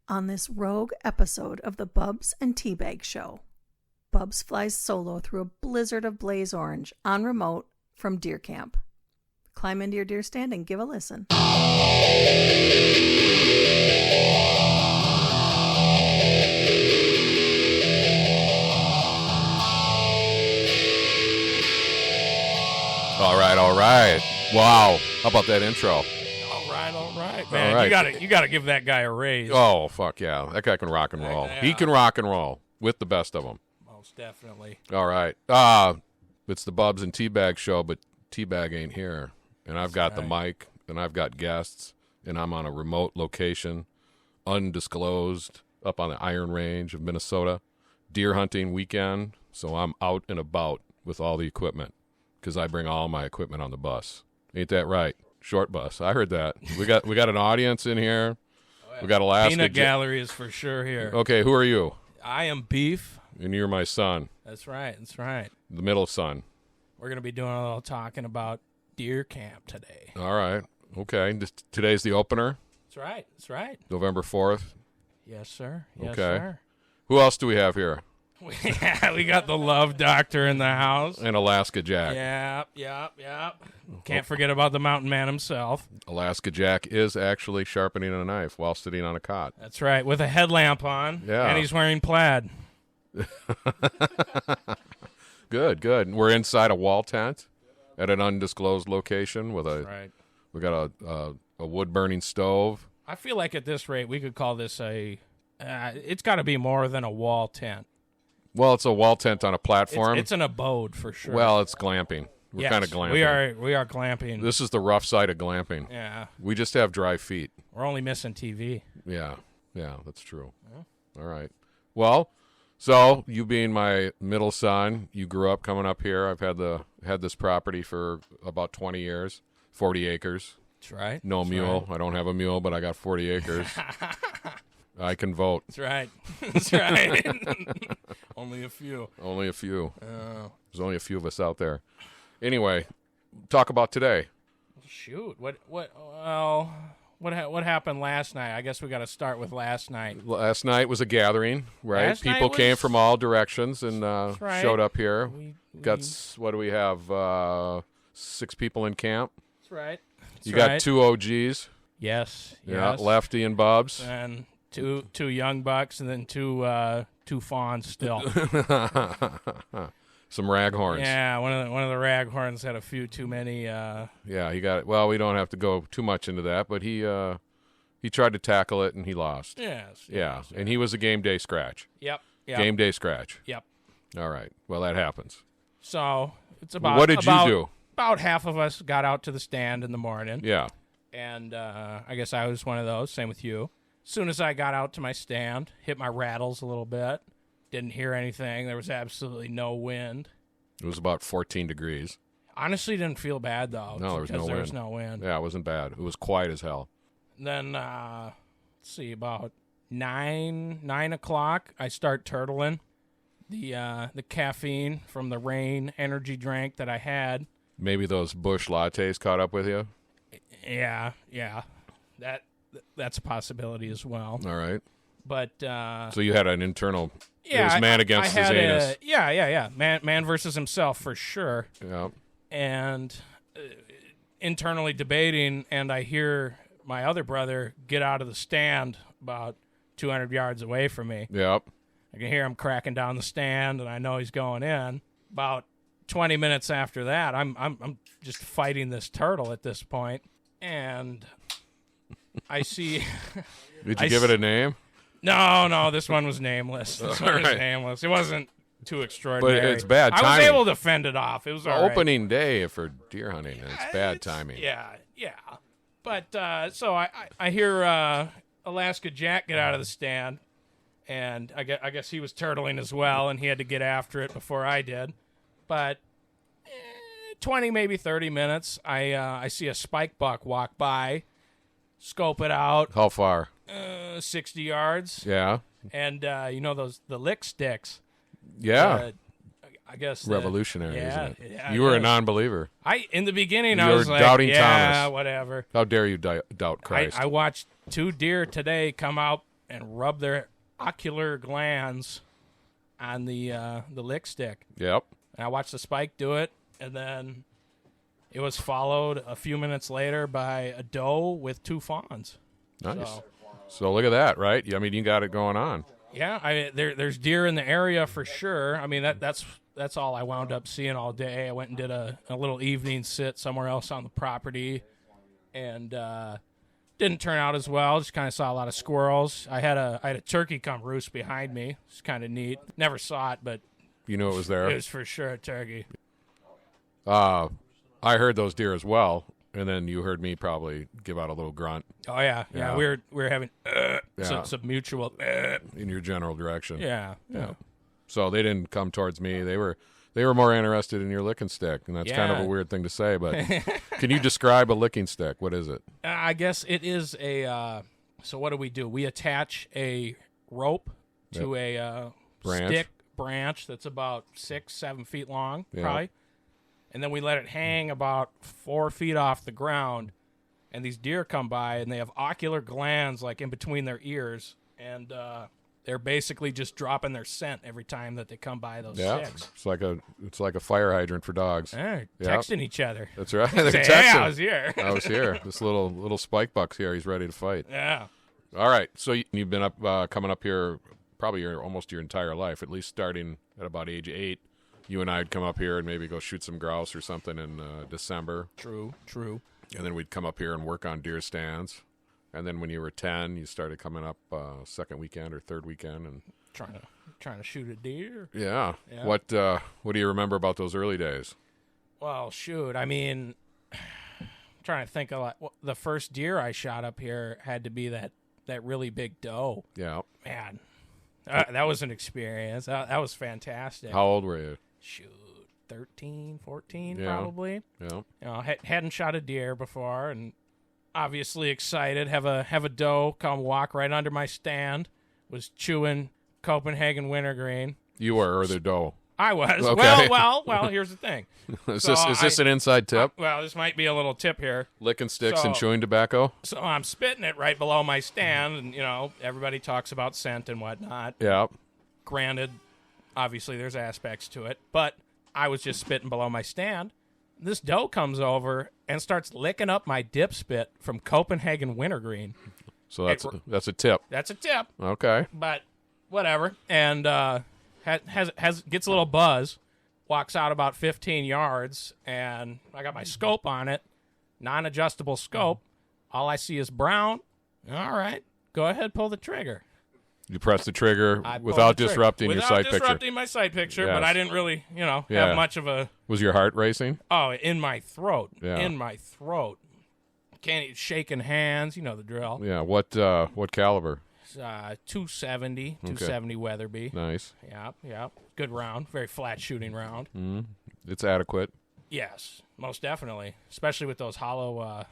on this rogue episode of the Bubs and T-Bag Show. Bubs flies solo through a blizzard of blaze orange on remote from deer camp. Climb into your deer stand and give a listen. All right. Wow. How about that intro? All right, man. All right. You gotta give that guy a raise. Oh, fuck yeah. That guy can rock and roll. Yeah. He can rock and roll with the best of them. Most definitely. All right. It's the Bubs and T-Bag Show, but T-Bag ain't here. And I've got the mic, and I've got guests, and I'm on a remote location, undisclosed, up on the Iron Range of Minnesota. Deer hunting weekend, so I'm out and about with all the equipment because I bring all my equipment on the bus. Ain't that right? Short bus. I heard that. We got an audience in here. Oh, yeah. We got Alaska. Peanut Gallery is for sure here. Okay, who are you? I am Beef. And you're my son. That's right. The middle son. We're going to be doing a little talking about deer camp today. All right. Okay. Today's the opener. That's right. November 4th. Yes, sir. Okay. Sir. Who else do we have here? We got the Love Doctor in the house. And Alaska Jack. Yep. Can't forget about the mountain man himself. Alaska Jack is actually sharpening a knife while sitting on a cot. That's right, with a headlamp on. Yeah. And he's wearing plaid. Good. We're inside a wall tent at an undisclosed location with we got a wood-burning stove. I feel like at this rate we could call this it's got to be more than a wall tent. Well, it's a wall tent on a platform. It's an abode for sure. Well, it's glamping. We're kind of glamping. We are glamping. This is the rough side of glamping. Yeah. We just have dry feet. We're only missing TV. Yeah, that's true. Yeah. All right. Well, so you being my middle son, you grew up coming up here. I've had this property for about 20 years, 40 acres. That's right. No mule. Right. I don't have a mule, but I got 40 acres. I can vote. That's right. Only a few. There's only a few of us out there. Anyway, talk about today. Shoot. What happened last night? I guess we got to start with last night. Last night was a gathering, right? People came from all directions and showed up here. What do we have? 6 people in camp. That's right. You got 2 OGs. Yes. Yeah, Lefty and Bubs. And two young bucks, and then two fawns still. Some raghorns. Yeah, one of the raghorns had a few too many. Yeah, he got it. Well, we don't have to go too much into that, but he tried to tackle it and he lost. Yes. And he was a game day scratch. Yep. Game day scratch. Yep. All right. Well, that happens. So it's about. What did you do? About half of us got out to the stand in the morning. Yeah. And I guess I was one of those. Same with you. As soon as I got out to my stand, hit my rattles a little bit. Didn't hear anything. There was absolutely no wind. It was about 14 degrees. Honestly, didn't feel bad, though. No, there was no wind. Yeah, it wasn't bad. It was quiet as hell. Then, let's see, about 9 o'clock, I start turtling. The caffeine from the Rain energy drink that I had. Maybe those Bush lattes caught up with you? Yeah. That's a possibility as well. All right. But so you had an internal. Yeah, it was man against his anus. Yeah. Man versus himself for sure. Yeah. And internally debating, and I hear my other brother get out of the stand about 200 yards away from me. Yep. I can hear him cracking down the stand, and I know he's going in. About 20 minutes after that, I'm just fighting this turtle at this point, and I see. Did you give it a name? No, this one was nameless. It wasn't too extraordinary. But it's bad timing. I was able to fend it off. It was all right. Opening day for deer hunting, and it's bad timing. Yeah. But so I hear Alaska Jack get out of the stand, and I guess he was turtling as well, and he had to get after it before I did. But 20, maybe 30 minutes, I see a spike buck walk by, scope it out. How far? 60 yards. Yeah. And the lick sticks. Yeah. I guess revolutionary, yeah, isn't it? Yeah, you were a non-believer. In the beginning, you I was were like, doubting yeah, Thomas. whatever. How dare you doubt Christ? I watched 2 deer today come out and rub their ocular glands on the lick stick. Yep. And I watched the spike do it, and then it was followed a few minutes later by a doe with 2 fawns. Nice. So look at that, right? I mean, you got it going on. Yeah, there's deer in the area for sure. I mean, that's all I wound up seeing all day. I went and did a little evening sit somewhere else on the property, and didn't turn out as well. Just kind of saw a lot of squirrels. I had a turkey come roost behind me. It's kind of neat. Never saw it, but You knew it was there. it was for sure a turkey. I heard those deer as well, and then you heard me probably give out a little grunt Oh yeah. We were having Yeah. some mutual. in your general direction. Yeah. So they didn't come towards me. They were more interested in your licking stick, and that's kind of a Yeah. weird thing to say. But can you describe a licking stick? What is it? I guess it is a. So what do? We attach a rope to a Branch. branch that's about 6-7 feet long, Yeah. probably, and then we let it hang about 4 feet off the ground. And these deer come by, and they have ocular glands like in between their ears, and they're basically just dropping their scent every time that they come by those sticks. It's like a fire hydrant for dogs. They're Yep. texting each other. That's right. They're Say, texting. hey, I was here. I was here. This little spike buck's here. He's ready to fight. Yeah. All right. So you've been coming up here probably almost your entire life, at least starting at about age 8. You and I'd come up here and maybe go shoot some grouse or something in December. True. And then we'd come up here and work on deer stands. And then when you were 10, you started coming up second weekend or third weekend, and Trying to shoot a deer. yeah. Yeah. What do you remember about those early days? Well, shoot. I mean, trying to think a lot. Well, the first deer I shot up here had to be that really big doe. Yeah. Man, that was an experience. That was fantastic. How old were you? Shoot, 13, 14 Yeah. probably. Yeah. You know, hadn't shot a deer before, and obviously excited. Have a doe come walk right under my stand. Was chewing Copenhagen wintergreen. You were, or the doe? I was. Okay. Well. Here's the thing. Is So this an inside tip? Well, this might be a little tip here. Licking sticks and So- chewing tobacco? So I'm spitting it right below my stand, and everybody talks about scent and whatnot. Yeah. Granted, obviously there's aspects to it, but I was just spitting below my stand. This doe comes over and starts licking up my dip spit from Copenhagen wintergreen. So that's a tip. That's a tip, Okay. but whatever. And gets a little buzz, walks out about 15 yards, and I got my scope on it, non-adjustable scope. All I see is brown. All right, go ahead, pull the trigger. You press the trigger I pulled without the trigger. disrupting your sight Without picture. disrupting my sight picture, but Yes. I didn't really, Yeah. have much of a... Was your heart racing? Oh, in my throat. Yeah. In my throat. Can't eat shaking hands. You know the drill. Yeah. What caliber? 270 Weatherby. Nice. Yeah. Good round. Very flat shooting round. It's adequate. Yes, most definitely. Especially with those hollow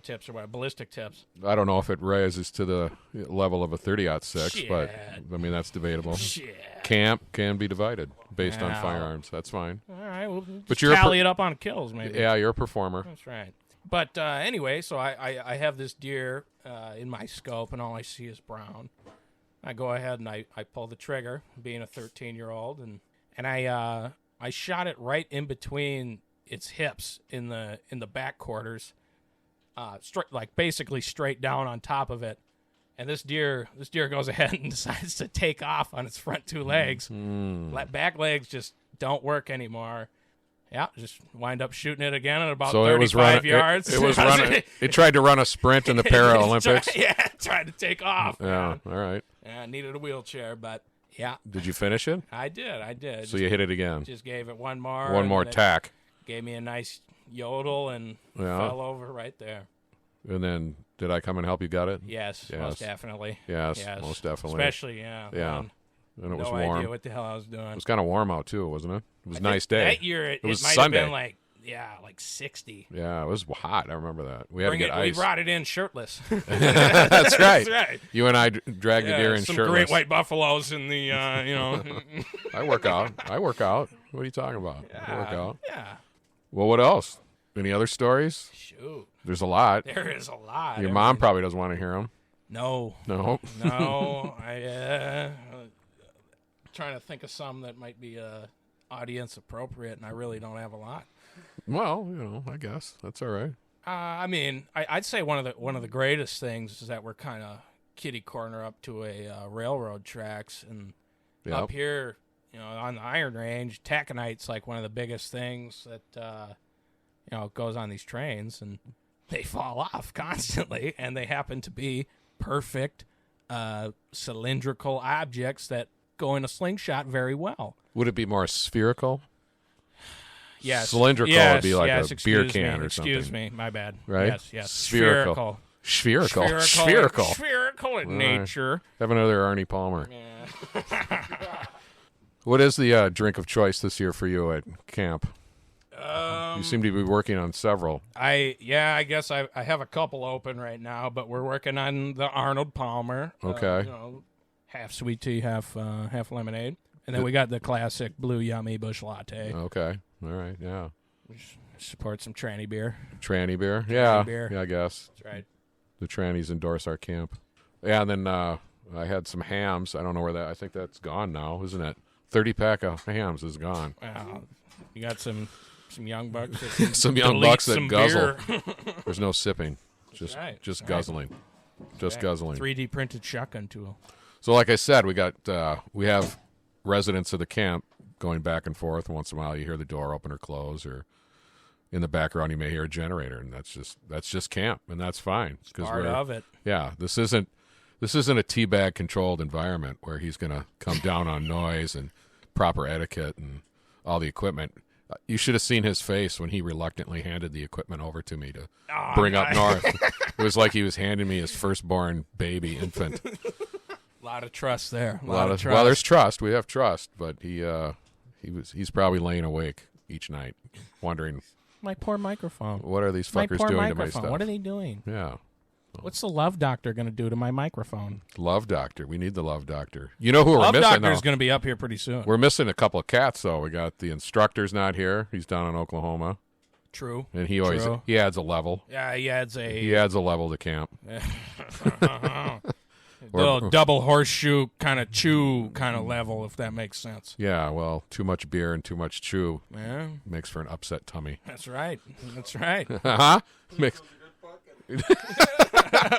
tips or what, ballistic tips. I don't know if it rises to the level of a 30-06, but Shit. I mean that's debatable. Shit. Camp can be divided based on Wow. firearms. That's fine. All right, well, But just you're a tally it up on kills, maybe. Yeah, you're a performer. That's right. But anyway, so I have this deer in my scope, and all I see is brown. I go ahead and I pull the trigger, being a 13-year-old, and I shot it right in between its hips in the back quarters, basically straight down on top of it. And this deer goes ahead and decides to take off on its front 2 legs. Back legs just don't work anymore. Yeah, just wind up shooting it again at about 35 yards. It was running. It tried to run a sprint in the Paralympics. Tried to take off. Yeah. All right. I needed a wheelchair, but yeah, Did you finish it? I did. So you hit it again. Just gave it one more. One and more then it tack. Gave me a nice yodel and Yeah. fell over right there. And then did I come and help you got it? Yes, Yes. most definitely. Yes, most definitely. Especially, yeah. Yeah. man, And it was no warm. idea what the hell I was doing. It was kind of warm out too, wasn't it? It was a nice day. That year, it was might Sunday. have been like 60. Yeah, it was hot. I remember that. We had to get We ice. brought it in shirtless. That's right. That's right. You and I dragged the deer in some shirtless. great white buffaloes in the, I work out. What are you talking about? I work out. Yeah. Well, what else? Any other stories? Shoot. There's a lot. There is a lot. Your mom probably doesn't want to hear them. No. No. No. Trying to think of some that might be audience appropriate, and I really don't have a lot. Well, I guess that's all right. I mean, I'd say one of the greatest things is that we're kind of kitty corner up to a railroad tracks, and up here, on the Iron Range, taconite's like one of the biggest things that goes on these trains, and they fall off constantly, and they happen to be perfect cylindrical objects that go in a slingshot very well. Would it be more spherical? Yes. Cylindrical would be like a beer can or something. Excuse me, my bad. Right? Yes. Spherical in nature. Have another Arnie Palmer. Yeah. What is the drink of choice this year for you at camp? You seem to be working on several. I guess I have a couple open right now, but we're working on the Arnold Palmer. Okay. Half sweet tea, half lemonade. And then we got the classic blue yummy bush latte. Okay. All right. Yeah. Support some tranny beer. Tranny beer. Yeah. Beer. Yeah, I guess. That's right. The trannies endorse our camp. Yeah, and then I had some hams. I don't know where that. I think that's gone now, isn't it? 30-pack of hams is gone. Wow. You got some young bucks. Some young bucks that guzzle. Beer. There's no sipping. Just guzzling. Just guzzling. 3D printed shotgun tool. So like I said, we have residents of the camp going back and forth. Once in a while you hear the door open or close, or in the background you may hear a generator, and that's just camp, and that's fine. It's part of it. Yeah, this isn't a teabag controlled environment where he's going to come down on noise and proper etiquette and all the equipment. You should have seen his face when he reluctantly handed the equipment over to me to bring up north. It was like he was handing me his firstborn baby infant. A lot of trust there. A lot of trust. Well, there's trust. We have trust, but he's probably laying awake each night, wondering, my poor microphone. What are these fuckers doing to my stuff? What are they doing? Yeah. What's the love doctor going to do to my microphone? Love doctor. We need the love doctor. You know who we're missing? Love doctor is going to be up here pretty soon. We're missing a couple of cats, though. We got the instructor's not here. He's down in Oklahoma. True. And he adds a level. Yeah, he adds a level to camp. Little double horseshoe kind of level, if that makes sense. Yeah, well, too much beer and too much chew makes for an upset tummy. That's right. That's right.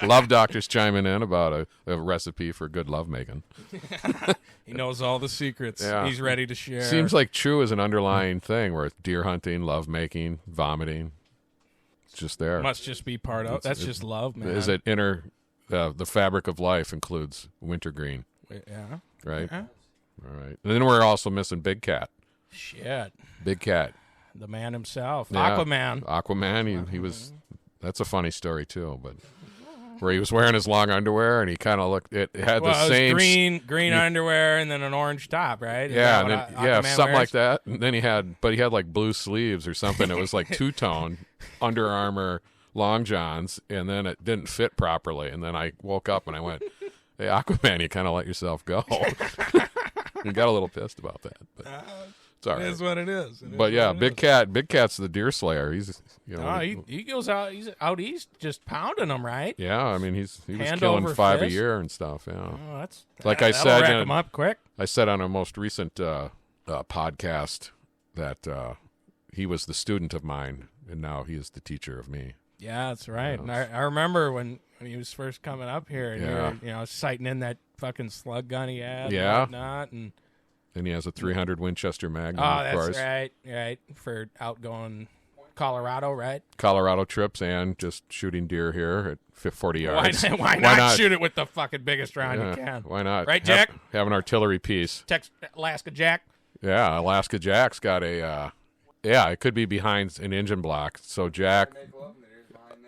Love doctor's chiming in about a recipe for good love making. He knows all the secrets. Yeah. He's ready to share. Seems like chew is an underlying thing where deer hunting, love making, vomiting. It's just there. Must just be part of. That's just love, man. Is it inner? The fabric of life includes wintergreen. Yeah. Right? Yeah. All right. And then we're also missing Big Cat. Shit. Big Cat. The man himself. Yeah. Aquaman. He was... That's a funny story, too, but... Where he was wearing his long underwear, and he kind of looked... It had the same... green underwear and then an orange top, right? Something like that. And then he had like blue sleeves or something. It was like two-tone Under Armour... long johns, and then it didn't fit properly, and then I woke up and I went, hey, Aquaman, you kind of let yourself go. You got a little pissed about that, but it's all right. It is what it is. But yeah, Big Cat's the deer slayer. He's he goes out. He's out east just pounding them, right? Yeah, I mean he was Hand killing over 5 fist. a year and stuff. Yeah, that's like I said, rack them up quick. I said on a most recent podcast that he was the student of mine, and now he is the teacher of me. Yeah, that's right. And I remember when he was first coming up here, and you were, sighting in that fucking slug gun he had, and whatnot, and he has a 300 Winchester Magnum. Oh, of course. That's right, for outgoing Colorado, right? Colorado trips and just shooting deer here at 40 yards. Why not shoot it with the fucking biggest round you can? Why not? Right, Jack? Have an artillery piece. Alaska Jack. Yeah, Alaska Jack's got a. It could be behind an engine block. So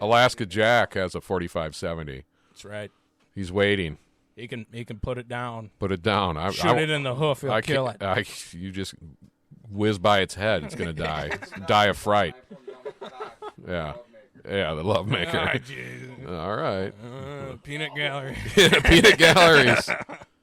Alaska Jack has a 45-70. That's right. He's waiting. He can put it down. Put it down. Shoot it in the hoof. He'll kill it. You just whiz by its head. It's going to die. Die of fright. Yeah. Yeah, the love maker. All right. Peanut gallery. Peanut galleries.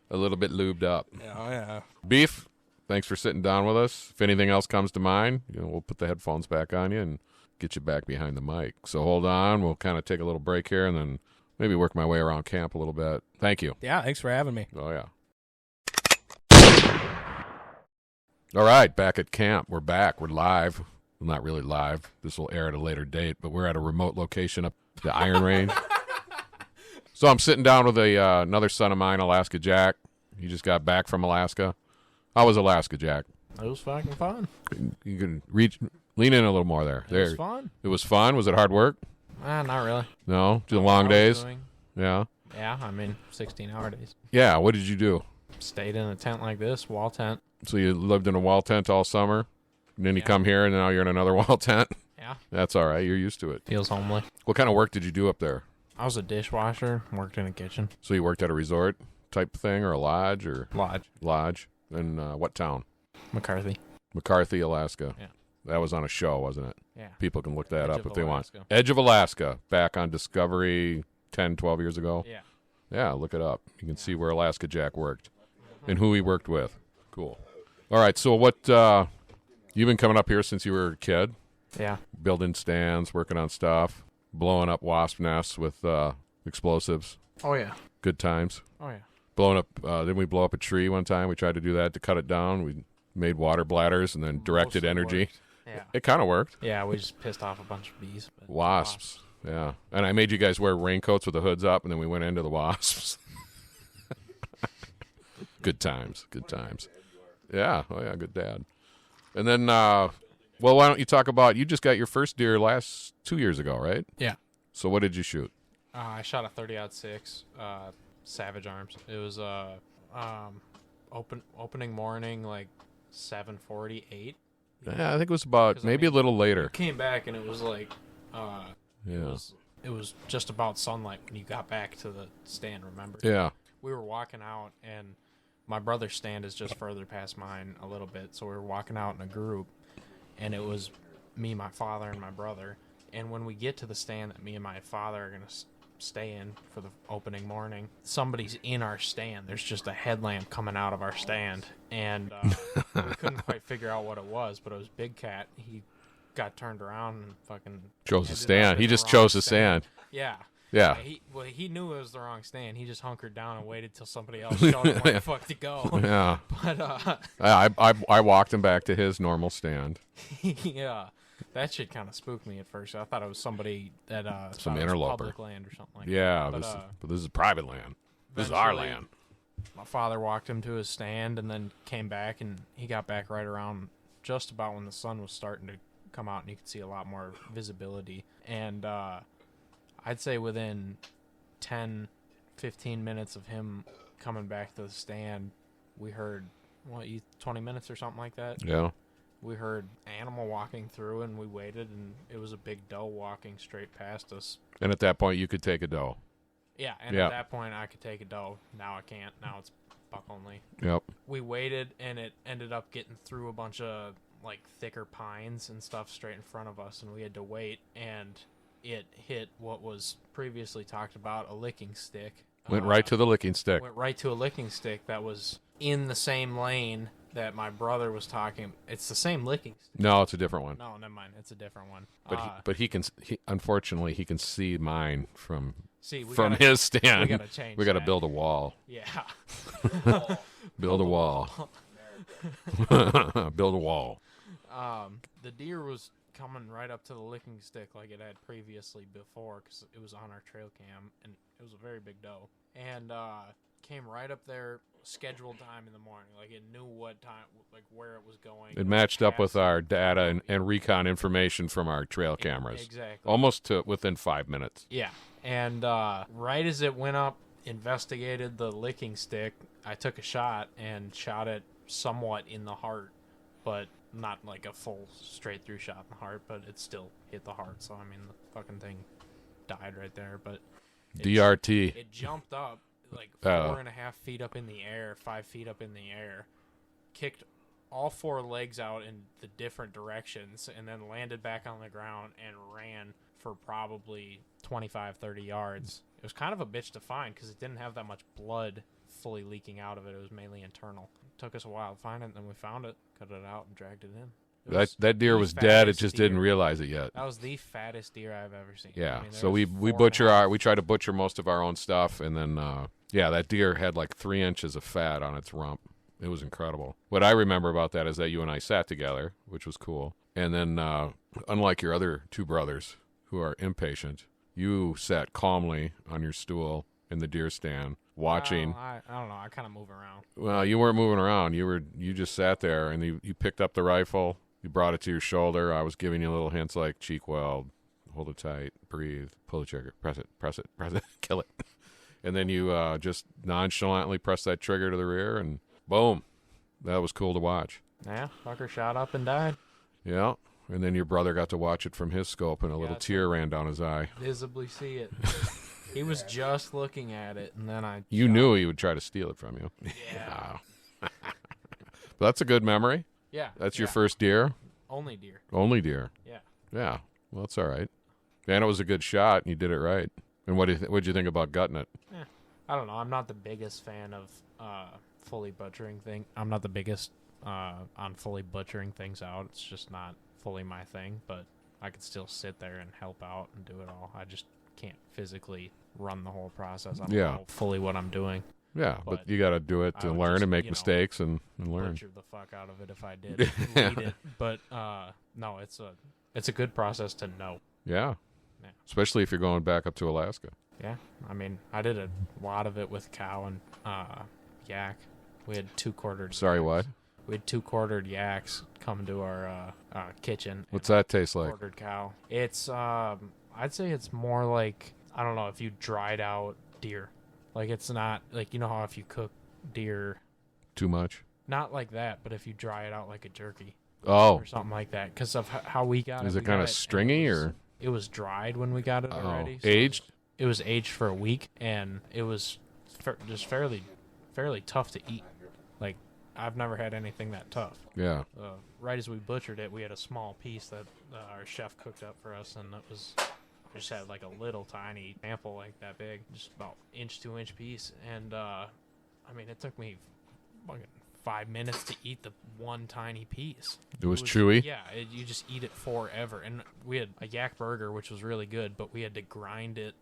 A little bit lubed up. Oh, yeah. Beef, thanks for sitting down with us. If anything else comes to mind, we'll put the headphones back on you and get you back behind the mic. So hold on. We'll kind of take a little break here, and then maybe work my way around camp a little bit. Thank you. Yeah, thanks for having me. Oh, yeah. All right, back at camp. We're back. We're live. Well, not really live. This will air at a later date, but we're at a remote location up the Iron Range. So I'm sitting down with another son of mine, Alaska Jack. He just got back from Alaska. How was Alaska, Jack? It was fucking fun. You can lean in a little more there. It was fun. It was fun. Was it hard work? Not really. No? Just long days? Yeah. Yeah, 16-hour days. Yeah, what did you do? Stayed in a tent like this, wall tent. So you lived in a wall tent all summer, and then you come here, and now you're in another wall tent? Yeah. That's all right. You're used to it. Feels homely. What kind of work did you do up there? I was a dishwasher, worked in a kitchen. So you worked at a resort type thing, or a lodge? Lodge. In what town? McCarthy, Alaska. Yeah. That was on a show, wasn't it? Yeah. People can look that up if they want. Alaska. Edge of Alaska, back on Discovery 10, 12 years ago. Yeah. Yeah, look it up. You can see where Alaska Jack worked and who he worked with. Cool. All right, so what, you've been coming up here since you were a kid? Yeah. Building stands, working on stuff, blowing up wasp nests with explosives. Oh, yeah. Good times. Oh, yeah. Blowing up, didn't we blow up a tree one time? We tried to do that to cut it down. We made water bladders and then directed Mostly energy. worked. Yeah. It kind of worked. Yeah, we just pissed off a bunch of bees. But Wasps. Yeah. And I made you guys wear raincoats with the hoods up, and then we went into the wasps. Good times. Good times. Yeah. Oh, yeah. Good dad. And then, well, why don't you talk about, you just got your first deer 2 years ago, right? Yeah. So what did you shoot? I shot a 30-06 Savage Arms. It was opening morning, like 7:48. Yeah, I think it was about maybe a little later. Came back and it was like, Yeah. it was just about sunlight when you got back to the stand. Remember? Yeah. We were walking out, and my brother's stand is just further past mine a little bit. So we were walking out in a group, and it was me, my father, and my brother. And when we get to the stand that me and my father are gonna stay in for the opening morning, somebody's in our stand. There's just a headlamp coming out of our stand, and we couldn't quite figure out what it was, but it was Big Cat. He got turned around and fucking chose a stand. He just chose a stand. Yeah. Yeah. He knew it was the wrong stand. He just hunkered down and waited till somebody else showed him where the fuck to go. Yeah. But I walked him back to his normal stand. yeah. That shit kind of spooked me at first. I thought it was somebody that Some thought it was interloper. public land or something like Yeah, that. but this is private land. This is our eventually, land. My father walked him to his stand and then came back, and he got back right around just about when the sun was starting to come out and you could see a lot more visibility. And I'd say within 10, 15 minutes of him coming back to the stand, we heard, 20 minutes or something like that? Yeah. We heard animal walking through, and we waited, and it was a big doe walking straight past us. And at that point, you could take a doe. Yeah, and at that point, I could take a doe. Now I can't. Now it's buck only. Yep. We waited, and it ended up getting through a bunch of, like, thicker pines and stuff straight in front of us, and we had to wait, and it hit what was previously talked about, a licking stick. Went right to the licking stick. Went right to a licking stick that was in the same lane that my brother was talking. It's the same licking stick. No, it's a different one. No, never mind. It's a different one. But he can. Unfortunately, he can see mine from his stand. We gotta change. We gotta that. build a wall. Yeah. Build a wall. Build a wall. The deer was coming right up to the licking stick like it had previously before, because it was on our trail cam, and it was a very big doe. And came right up there, scheduled time in the morning. Like, it knew what time, like where it was going. It matched up with our data and recon information from our trail cameras. Exactly. Almost to within 5 minutes. Yeah. And right as it went up, investigated the licking stick, I took a shot and shot it somewhat in the heart, but not like a full straight through shot in the heart, but it still hit the heart. So, I mean, the fucking thing died right there. But DRT. It jumped up like 4.5 feet up in the air, 5 feet up in the air, kicked all four legs out in the different directions, and then landed back on the ground and ran for probably 25, 30 yards. It was kind of a bitch to find because it didn't have that much blood fully leaking out of it. It was mainly internal. It took us a while to find it, and then we found it, cut it out, and dragged it in. That deer was dead. It just didn't realize it yet. That was the fattest deer I've ever seen. Yeah. I mean, So we try to butcher most of our own stuff, and then that deer had like 3 inches of fat on its rump. It was incredible. What I remember about that is that you and I sat together, which was cool. And then, unlike your other 2 brothers who are impatient, you sat calmly on your stool in the deer stand watching. I don't know. I kind of move around. Well, you weren't moving around. You just sat there, and you picked up the rifle. You brought it to your shoulder. I was giving you little hints like cheek weld, hold it tight, breathe, pull the trigger, press it, kill it. And then you just nonchalantly press that trigger to the rear, and boom. That was cool to watch. Yeah, fucker shot up and died. Yeah. And then your brother got to watch it from his scope, and a little tear ran down his eye. Visibly see it. He was just looking at it, and then You knew he would try to steal it from you. Yeah. But that's a good memory. Yeah. That's your first deer? Only deer. Only deer. Yeah. Yeah. Well, that's all right. And it was a good shot, and you did it right. And what'd you think about gutting it? I don't know. I'm not the biggest fan of fully butchering thing. I'm not the biggest on fully butchering things out. It's just not fully my thing, but I could still sit there and help out and do it all. I just can't physically run the whole process. I don't know fully what I'm doing. Yeah, but you got to do it to learn and make mistakes and learn. Butcher the fuck out of it if I did. Read it. But no, it's a good process to know. Yeah. Especially if you're going back up to Alaska. Yeah. I mean, I did a lot of it with cow and yak. We had 2-quartered. Sorry, yaks. what? We had 2-quartered yaks come to our kitchen. What's that taste like? Quartered cow. It's I'd say it's more like, I don't know, if you dried out deer. Like, it's not like, you know how if you cook deer too much? Not like that, but if you dry it out like a jerky. Oh. Or something like that, because of how we got it. Is it kind of stringy or? It was dried when we got it already. So aged? It was aged for a week, and it was just fairly tough to eat. Like, I've never had anything that tough. Yeah. Right as we butchered it, we had a small piece that our chef cooked up for us, and we just had like a little tiny sample like that big, just about 2-inch piece. And I mean, it took me fucking 5 minutes to eat the one tiny piece. It was chewy? Yeah, you just eat it forever. And we had a yak burger, which was really good, but we had to grind it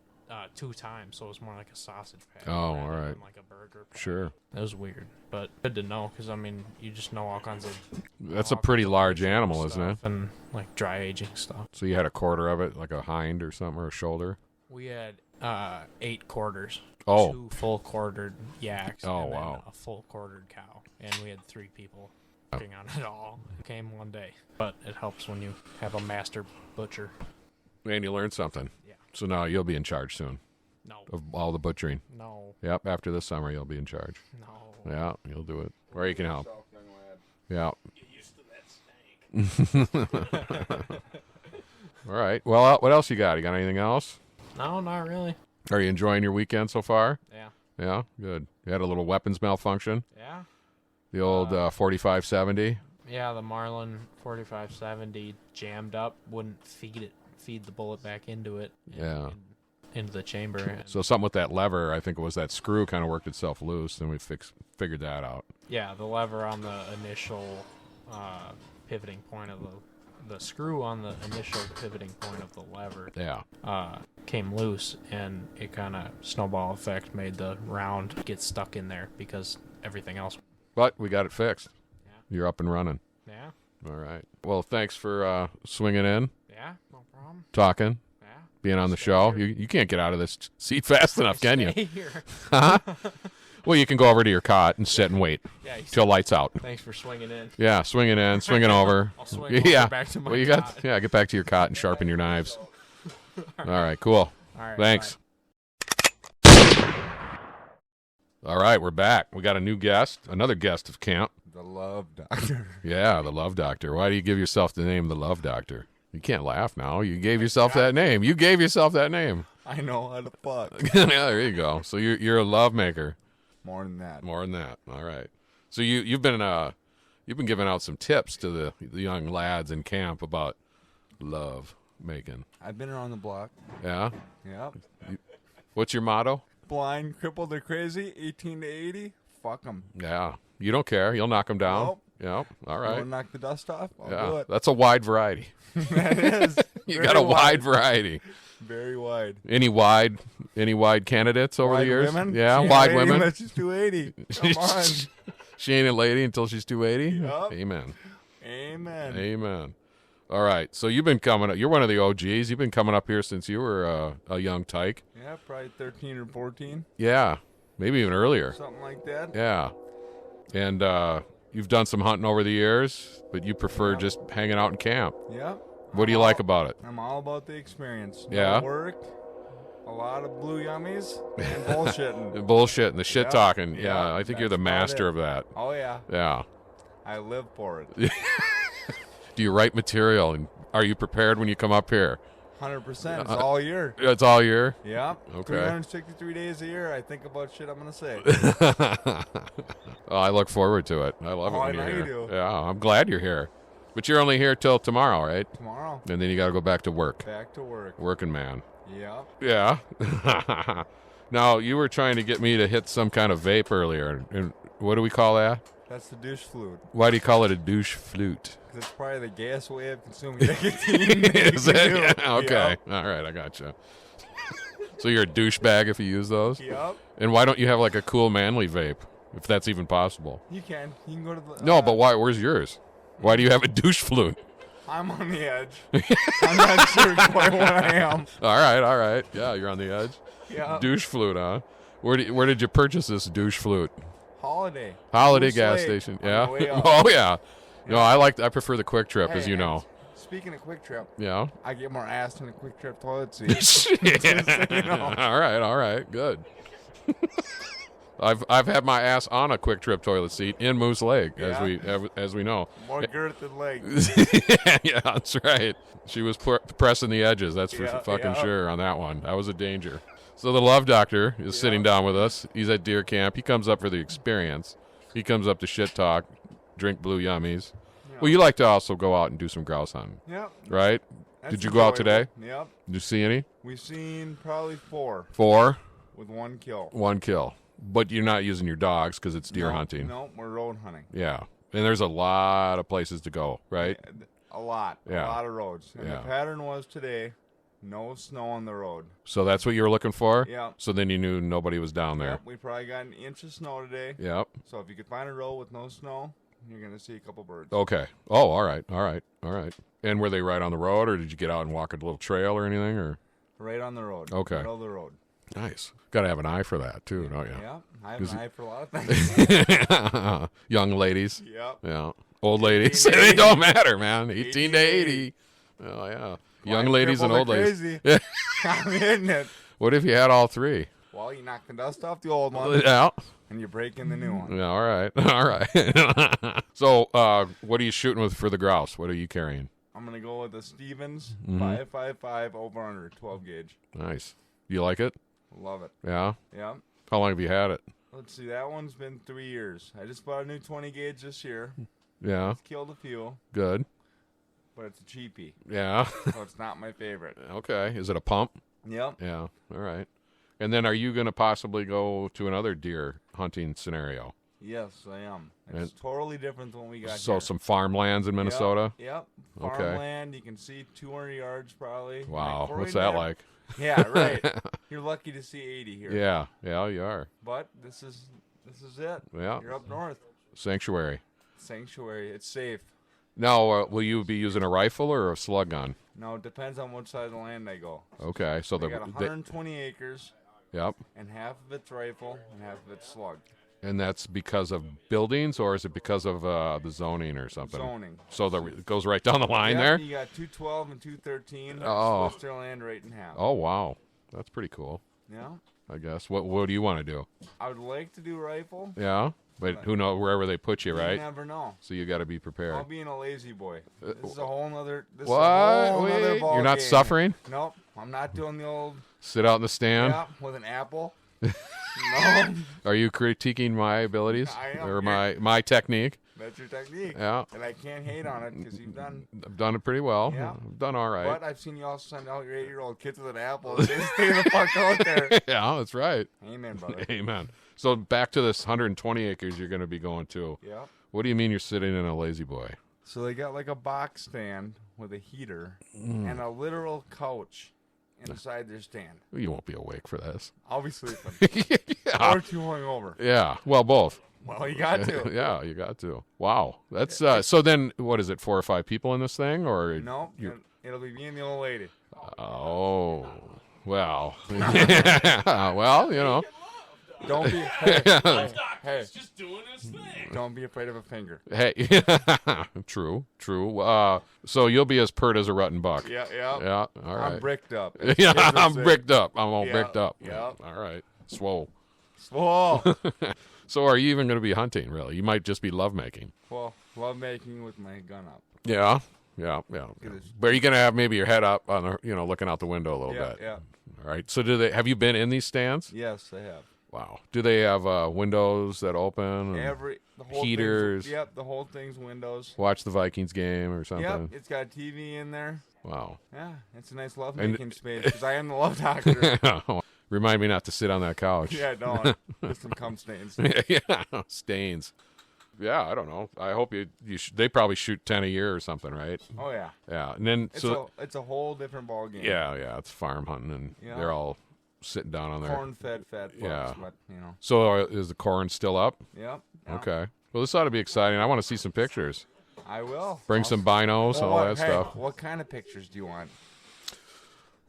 2 times, so it was more like a sausage patty. Oh, all right. Like a burger patty. Sure. That was weird, but good to know, because, I mean, you just know all kinds of... That's a pretty large animal, isn't it? And, like, dry aging stuff. So you had a quarter of it, like a hind or something, or a shoulder? We had 8 quarters. Oh. 2 full quartered yaks. Oh, and then wow. a full quartered cow. And we had 3 people working on it all. It came one day. But it helps when you have a master butcher. And you learned something. Yeah. So now you'll be in charge soon. No. Of all the butchering. No. Yep, after this summer you'll be in charge. No. Yeah, you'll do it. Or you can help. Yeah. Get used to that snake. All right. Well, what else you got? You got anything else? No, not really. Are you enjoying your weekend so far? Yeah. Yeah, good. You had a little weapons malfunction? Yeah. The old 4570? Yeah, the Marlin 4570 jammed up, wouldn't feed the bullet back into it. Yeah. Into the chamber. So something with that lever, I think it was that screw kind of worked itself loose, and we figured that out. Yeah, the lever on the initial pivoting point of the screw on the initial pivoting point of the lever. Yeah. Came loose, and it kind of snowball effect made the round get stuck in there because everything else. But we got it fixed. Yeah. You're up and running. Yeah. All right. Well, thanks for swinging in, Yeah, no problem. talking, Yeah. being on the show. You can't get out of this seat fast enough, can you? Stay here. Huh? Well, you can go over to your cot and sit and wait Yeah, till lights out. thanks for swinging in. Yeah, swinging in, swinging over. I'll swing over Yeah. back to my Well, cot. get back to your cot and sharpen your knives. All right, cool. All right, Thanks. All right, we're back. We got a new guest, another guest of camp. The Love Doctor. Yeah, the Love Doctor. Why do you give yourself the name the Love Doctor? You can't laugh now. You gave yourself that name. You gave yourself that name. I know how to fuck. Yeah, there you go. So you're a love maker. More than that. More than that. All right. So you've been giving out some tips to the young lads in camp about love making. I've been around the block. Yeah. Yep. What's your motto? Blind, crippled, or crazy, 18 to 80. Fuck them. Yeah. You don't care. You'll knock them down. Nope. Yeah. All You right. want to knock the dust off? I'll do Yeah. it. That's a wide variety. That is. You Very got a wide variety. Very wide. Any wide candidates over Wide the years? women? Yeah, She ain't wide lady women. unless she's 280. Come on. She ain't a lady until she's 280. Yup. Amen. Amen. Amen. All right. So you've been coming up. You're one of the OGs. You've been coming up here since you were a young tyke. Yeah, probably 13 or 14. Yeah. Maybe even earlier. Something like that. Yeah. And you've done some hunting over the years, but you prefer just hanging out in camp. Yep. What do you like about it? I'm all about the experience. No Yeah? work, a lot of blue yummies, and bullshitting. Bullshit and the shit Yeah, talking. Yeah, yeah, I think you're the that's about master it. of that. Oh, yeah. Yeah. I live for it. Do you write material, and are you prepared when you come up here? 100%. It's all year. It's all year. Yeah. Okay. 363 days a year, I think about shit I'm going to say. Oh, I look forward to it. I love it Oh, when I you're know here. you do. Yeah, I'm glad you're here. But you're only here till tomorrow, right? Tomorrow, And then you got to go back to work. back to work. Working man. Yep. Yeah. Now, you were trying to get me to hit some kind of vape earlier. And what do we call that? That's the douche flute. Why do you call it a douche flute? Because it's probably the gas way of consuming nicotine. Is You it? do. Yeah, okay. Yep. All right, I gotcha. So you're a douchebag if you use those? Yep. And why don't you have like a cool manly vape, if that's even possible? You can. You can go to the. No, but why? Where's yours? Why do you have a douche flute? I'm on the edge. I'm not sure quite what I am. All right. Yeah, you're on the edge. Yeah. Douche flute, huh? Where did you purchase this douche flute? Holiday. Holiday Moose gas Lake station. on Yeah. the way up. Oh yeah. No, I prefer the Quick Trip, as Hey, you know. Speaking of Quick Trip, Yeah. I get more ass than a Quick Trip toilet seat. Shit. you know. All right, good. I've had my ass on a Quick Trip toilet seat in Moose Lake, as we know. More girth than legs. Yeah, that's right. She was pressing the edges. That's for Yeah, fucking yeah. sure on that one. That was a danger. So the love doctor is sitting down with us. He's at deer camp. He comes up for the experience. He comes up to shit talk, drink blue yummies. Well, you like to also go out and do some grouse hunting, Yep. right? That's Did you go out enjoyable. today? Yep. Did you see any? We've seen probably 4 4, with 1 kill. 1 kill. But you're not using your dogs because it's deer hunting. No, we're road hunting. Yeah. And there's a lot of places to go, right? A lot. Yeah. A lot of roads. And Yeah. the pattern was today, no snow on the road. So that's what you were looking for? Yeah. So then you knew nobody was down there. Yep. We probably got an inch of snow today. Yep. So if you could find a road with no snow, you're going to see a couple birds. Okay. Oh, all right. And were they right on the road, or did you get out and walk a little trail or anything? Or Right on the road. Okay. Middle of the road. nice. Got to have an eye for that too, don't you? Yeah. I have an eye for a lot of things. Young ladies. Yep. Yeah. Old ladies. 18 to They 80. don't matter, man. 18 18 to to 80. Oh yeah. Young Blind, ladies and crippled, old or ladies. crazy. Yeah. I'm hitting it. What if you had all 3? Well, you knock the dust off the old one, Yeah. and you break in the new one. Yeah. All right. All right. So, what are you shooting with for the grouse? What are you carrying? I'm going to go with the Stevens Mm-hmm. 555 over under 12 gauge. Nice. You like it? Love it. Yeah. Yeah. How long have you had it? Let's see. That one's been 3 years. I just bought a new 20 gauge this year. Yeah. Killed a few, Good. but it's a cheapie, Yeah. so it's not my favorite. Okay. Is it a pump? Yep. Yeah. All right. And then are you going to possibly go to another deer hunting scenario? Yes, I am. It's And- totally different than what we got So here. some farmlands in Minnesota? Yep. Okay. Farmland. You can see 200 yards probably. Wow. Like, we're What's in that there- like? Yeah, right. You're lucky to see 80 here. Yeah. Yeah, you are. But this is it. Yeah. You're up north. Sanctuary. Sanctuary. It's safe. Now, will you be using a rifle or a slug gun? No, it depends on which side of the land I go. Okay. So I got 120 acres, yep. and half of it's rifle, and half of it's slug. And that's because of buildings, or is it because of the zoning or something? Zoning. So it goes right down the line Yep, there? You got 212 and 213. Oh. Splits their land right in half. Oh, wow. That's pretty cool, Yeah. I guess. What do you want to do? I would like to do rifle. Yeah? But who knows, wherever they put you, right? You never know. So you got to be I'll prepared. be in a lazy boy. This is a whole nother. This What? Is a whole nother Wait, ball you're not game. suffering? Nope. I'm not doing the old. Sit out in the stand? Yeah, with an apple. No, Are you critiquing my abilities? I am. Or my technique? that's your technique. Yeah. And I can't hate on it because you've done. I've done it pretty well. Yeah. I've done all right. But I've seen you also send out your 8-year-old kids with an apple. They stay the fuck out there. Yeah, that's right. Amen, brother. Amen. So back to this 120 acres you're going to be going to. Yep. What do you mean you're sitting in a lazy boy? So they got like a box stand with a heater and a literal couch inside their stand. You won't be awake for this. I'll be sleeping. Yeah. Or too hungover. Yeah. Well, both. Well, you got to. Yeah, you got to. Wow. That's so then what is it, 4 or 5 people in this thing or No, it'll be me and the old lady. Oh. Well. Well, you know. Don't be hey, just doing his thing. don't be afraid of a finger. Hey. True. So you'll be as pert as a rotten buck. Yeah. Yeah. All right. I'm bricked up. Yeah, Kids would I'm say. bricked up. I'm all Yeah, bricked up. yeah. All right. Swole. Whoa. So are you even going to be hunting, really? You might just be lovemaking. Well, love making with my gun up. Yeah. it's- But are you going to have maybe your head up on the, looking out the window a little Yeah, bit? yeah. All right. So have you been in these stands? Yes, I have. Wow. Do they have windows that open? and The whole heaters. Yep, the whole thing's windows. Watch the Vikings game or Yep, something? it's got a TV in there. Wow. Yeah, it's a nice love And- making space because I am the love doctor. Remind me not to sit on that couch. Yeah, don't. There's some cum stains. Yeah, stains. Yeah, I don't know. I hope they probably shoot 10 a year or something, right? Oh yeah, Yeah, and then it's a whole different ball game. yeah, it's farm hunting, and Yeah. they're all sitting down on there. corn-fed fat fucks, Yeah. but So is the corn still up? Yep. Yeah. Okay. Well, this ought to be exciting. I want to see some pictures. I will. Bring some binos and all that stuff. What kind of pictures do you want?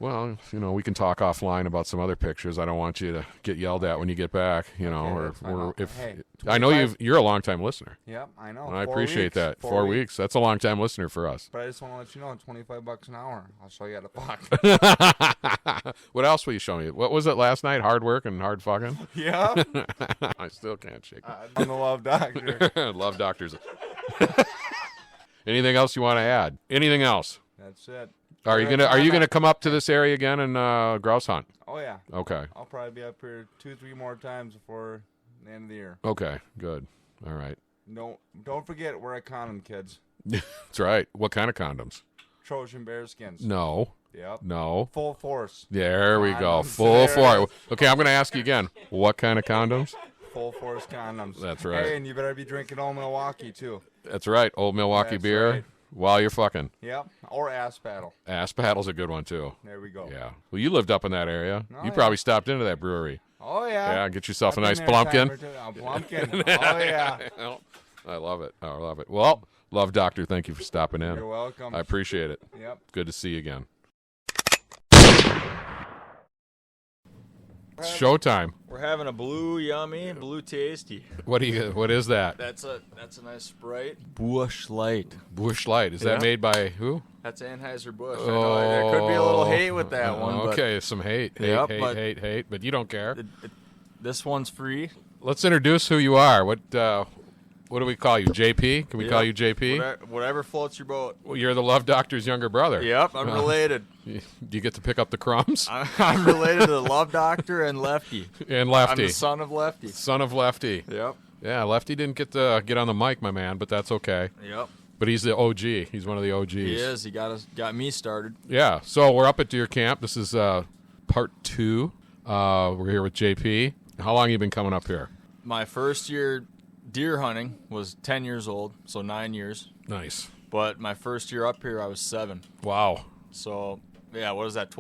Well, we can talk offline about some other pictures. I don't want you to get yelled at when you get back, or that's fine. or if Hey, I know 25 you're a long-time listener. Yep, I know. And I 4 appreciate weeks. that. 4 weeks. That's a long-time listener for us. But I just want to let you know, $25 an hour. I'll show you how to fuck. What else will you show me? What was it last night? Hard work and hard fucking? Yep. I still can't shake it. I'm the love doctor. Love doctors. Anything else you want to add? Anything else? That's it. Are you gonna come up to this area again and grouse hunt? Oh yeah. Okay. I'll probably be up here 2-3 more times before the end of the year. Okay. Good. All right. Don't forget wear a condom, kids. That's right. What kind of condoms? Trojan bear skins. No. Yep. No. Full force. There we go. Condoms. Full There force. Okay, I'm going to ask you again. What kind of condoms? Full force condoms. That's right. Hey, and you better be drinking Old Milwaukee too. That's right. Old Milwaukee That's beer right. while you're fucking. Yep. Or ass paddle. Ass paddle's a good one too. There we go. Yeah. Well, you lived up in that area. Oh, You yeah. probably stopped into that brewery. Oh yeah. Yeah, get yourself a I've nice been there a time plumpkin. or two. A plumpkin. Oh yeah. I love it. I love it. Well, Love Doctor, thank you for stopping in. You're welcome. I appreciate it. Yep. Good to see you again. It's showtime. We're having a blue tasty. What is that? That's a nice Sprite. Busch Light. Busch Light. Is that Yeah. made by who? That's Anheuser-Busch. I know there could be a little hate with that one. Okay, some hate. Yep, Hate, but you don't care. But this one's free. Let's introduce who you are. What do we call you? JP? Can we call you JP? Whatever floats your boat. Well, you're the Love Doctor's younger brother. Yep, I'm related. Do you get to pick up the crumbs? I'm related to the Love Doctor and Lefty. And Lefty. I'm the son of Lefty. Son of Lefty. Yep. Yeah, Lefty didn't get to get on the mic, my man, but that's okay. Yep. But he's the OG. He's one of the OGs. He is. He got me started. Yeah. So we're up at Deer Camp. This is part 2. We're here with JP. How long have you been coming up here? My first year deer hunting was 10 years old, so 9 years. Nice. But my first year up here, I was 7. Wow. So, yeah, what is that?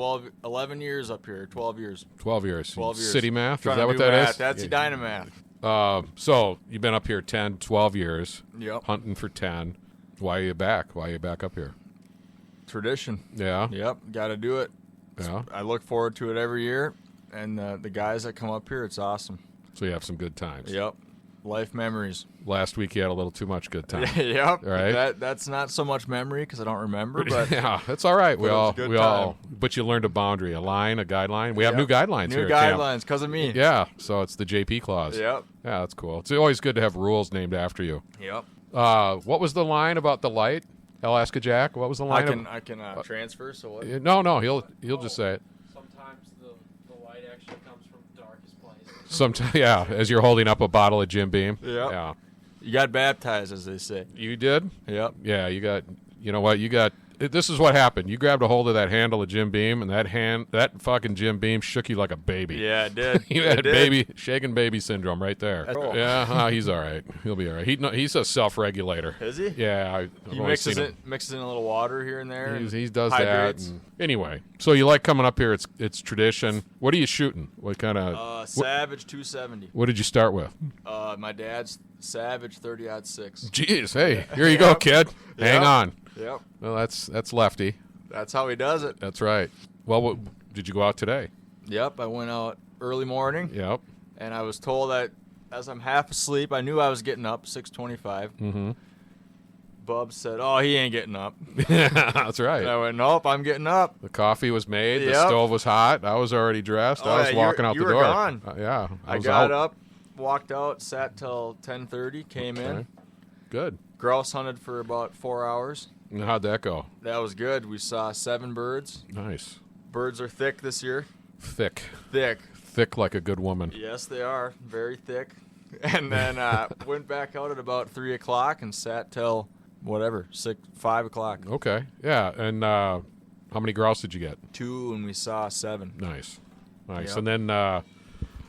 11 years up here. 12 years. 12 years. 12 years. City math? Trying Is that to what do that math. is? That's Edina math. So you've been up here 10, 12 years. Yep. Hunting for 10. Why are you back? Why are you back up here? Tradition. Yeah. Yep, got to do it. Yeah. I look forward to it every year, and the guys that come up here, it's awesome. So you have some good times. Yep, life memories. Last week you had a little too much good time. Yep. Right. That's not so much memory because I don't remember, but yeah, that's all right. But it was a good time. But you learned a boundary, a line, a guideline. We have Yep. new guidelines here new at camp. guidelines because of me. Yeah, so it's the JP clause. Yep. Yeah, that's cool. It's always good to have rules named after you. Yep. What was the line about the light? Alaska Jack. What was the line? I can transfer. So what? No, he'll just say it. Sometimes the light actually comes from the darkest place. Sometimes, yeah, as you're holding up a bottle of Jim Beam. Yep. Yeah. You got baptized, as they say. You did? Yep. Yeah, you got. You know what? You got this is what happened. You grabbed a hold of that handle of Jim Beam, and that fucking Jim Beam shook you like a baby. Yeah, it did. You had shaken baby syndrome right there. Cool. Yeah, he's all right. He'll be all right. He's a self-regulator. Is he? Yeah, He mixes in a little water here and there. He does hydrates. that. And anyway, so you like coming up here? It's tradition. What are you shooting? What kind of Savage 270. What did you start with? My dad's Savage 30-06. Jeez, hey, here you go, kid. Hang on. Yep. Well, that's lefty. That's how he does it. That's right. Well, did you go out today? Yep. I went out early morning. Yep. And I was told that as I'm half asleep, I knew I was getting up 6:25. Mm-hmm. Bubs said, "Oh, he ain't getting up." That's right. And I went, "Nope, I'm getting up." The coffee was made. Yep. The stove was hot. I was already dressed. Oh, I was yeah, walking out you the were door. gone. Yeah. I was got out. up, walked out, sat till 10:30, came in. Okay. Good. Grouse hunted for about 4 hours. And how'd that go? That was good. We saw 7 birds. Nice. Birds are thick this year. Thick. Thick Like a good woman. Yes, they are. Very thick. And then went back out at about 3 o'clock and sat till, 5 o'clock. Okay. Yeah. And how many grouse did you get? 2, and we saw 7. Nice. Nice. Yep. And then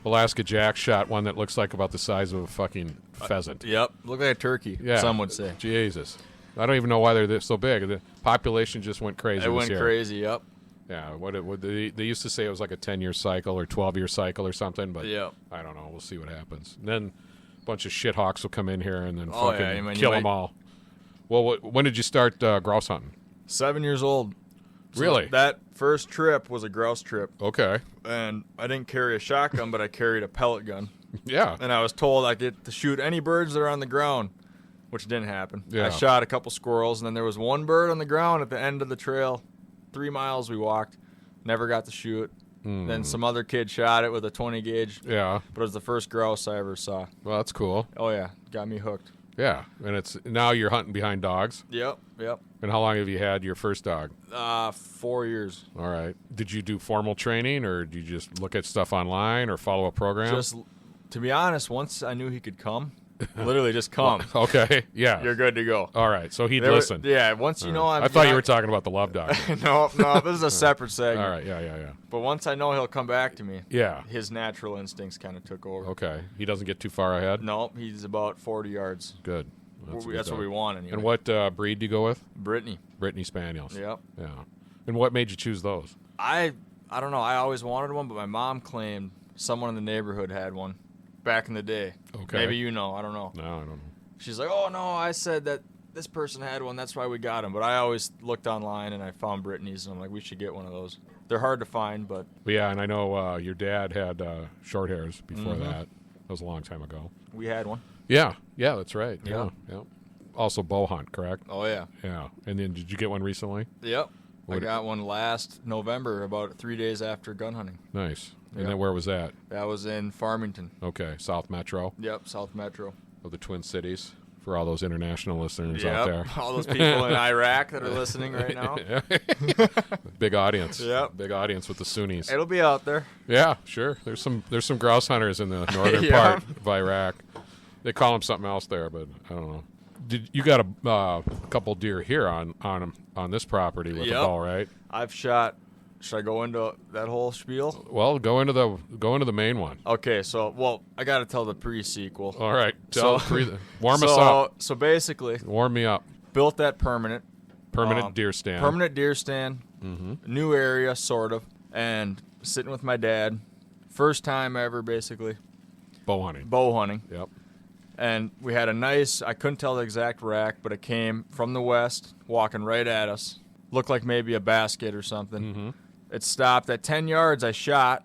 Alaska Jack shot one that looks like about the size of a fucking pheasant. Yep. Look like a turkey, Yeah. some would say. Jesus. I don't even know why they're so big. The population just went crazy It this went year. crazy, yep. Yeah, they used to say it was like a 10-year cycle or 12-year cycle or something, but Yep. I don't know. We'll see what happens. And then a bunch of shithawks will come in here and then Oh, fucking yeah, I mean, kill you them might- all. Well, when did you start grouse hunting? 7 years old. So Really? That first trip was a grouse trip, Okay. and I didn't carry a shotgun, but I carried a pellet gun. Yeah. And I was told I get to shoot any birds that are on the ground, which didn't happen. Yeah. I shot a couple squirrels, and then there was one bird on the ground at the end of the trail. 3 miles we walked. Never got to shoot. Then some other kid shot it with a 20 gauge, Yeah. but it was the first grouse I ever saw. Well, that's cool. Oh, yeah. Got me hooked. Yeah. And now you're hunting behind dogs. Yep. And how long have you had your first dog? 4 years. All right. Did you do formal training, or did you just look at stuff online or follow a program? Just, to be honest, once I knew he could come, literally just come, Okay. Yeah. you're good to go. All right. So he'd There were- listen. Yeah, once you know I'm... I thought you were talking about the love dog. No, this is a separate segment. All right. Yeah. But once I know he'll come back to me, Yeah. his natural instincts kind of took over. Okay. He doesn't get too far ahead? No, he's about 40 yards. Good. That's, a good That's what dog. we want anyway. And what breed do you go with? Brittany. Brittany Spaniels. Yep. Yeah. And what made you choose those? I don't know. I always wanted one, but my mom claimed someone in the neighborhood had one back in the day. Okay. Maybe you know. I don't know. No, I don't know. She's like, oh, no, I said that this person had one. That's why we got him. But I always looked online, and I found Brittany's, and I'm like, we should get one of those. They're hard to find, but... But yeah, and I know your dad had short hairs before that. That was a long time ago. we had one. Yeah. Yeah, that's right. Yeah. Yeah. Yeah. Also bow hunt, correct? Oh, yeah. Yeah. And then did you get one recently? Yep. I What- got one last November, about 3 days after gun hunting. Nice. And Yeah. then where was that? That was in Farmington. Okay. South Metro Yep, South Metro. of the Twin Cities for all those international listeners out there. All those people in Iraq that are listening right now. Big audience. Yep. Big audience with the Sunnis. It'll be out there. Yeah, sure. There's some grouse hunters in the northern Yeah. part of Iraq. They call them something else there, but I don't know. You got a couple deer here on this property with a Yep. bow, right? I've shot. Should I go into that whole spiel? Well, go into the main one. Okay, so I got to tell the pre-sequel. All right, So- warm us up. So basically, Warm me up. built that permanent Deer stand. Permanent deer stand. New area, sort of, and sitting with my dad. First time ever, basically, bow hunting. bow hunting. Yep. And we had a nice, I couldn't tell the exact rack, but it came from the west, walking right at us. Looked like maybe a basket or something. Mm-hmm. It stopped at 10 yards. I shot.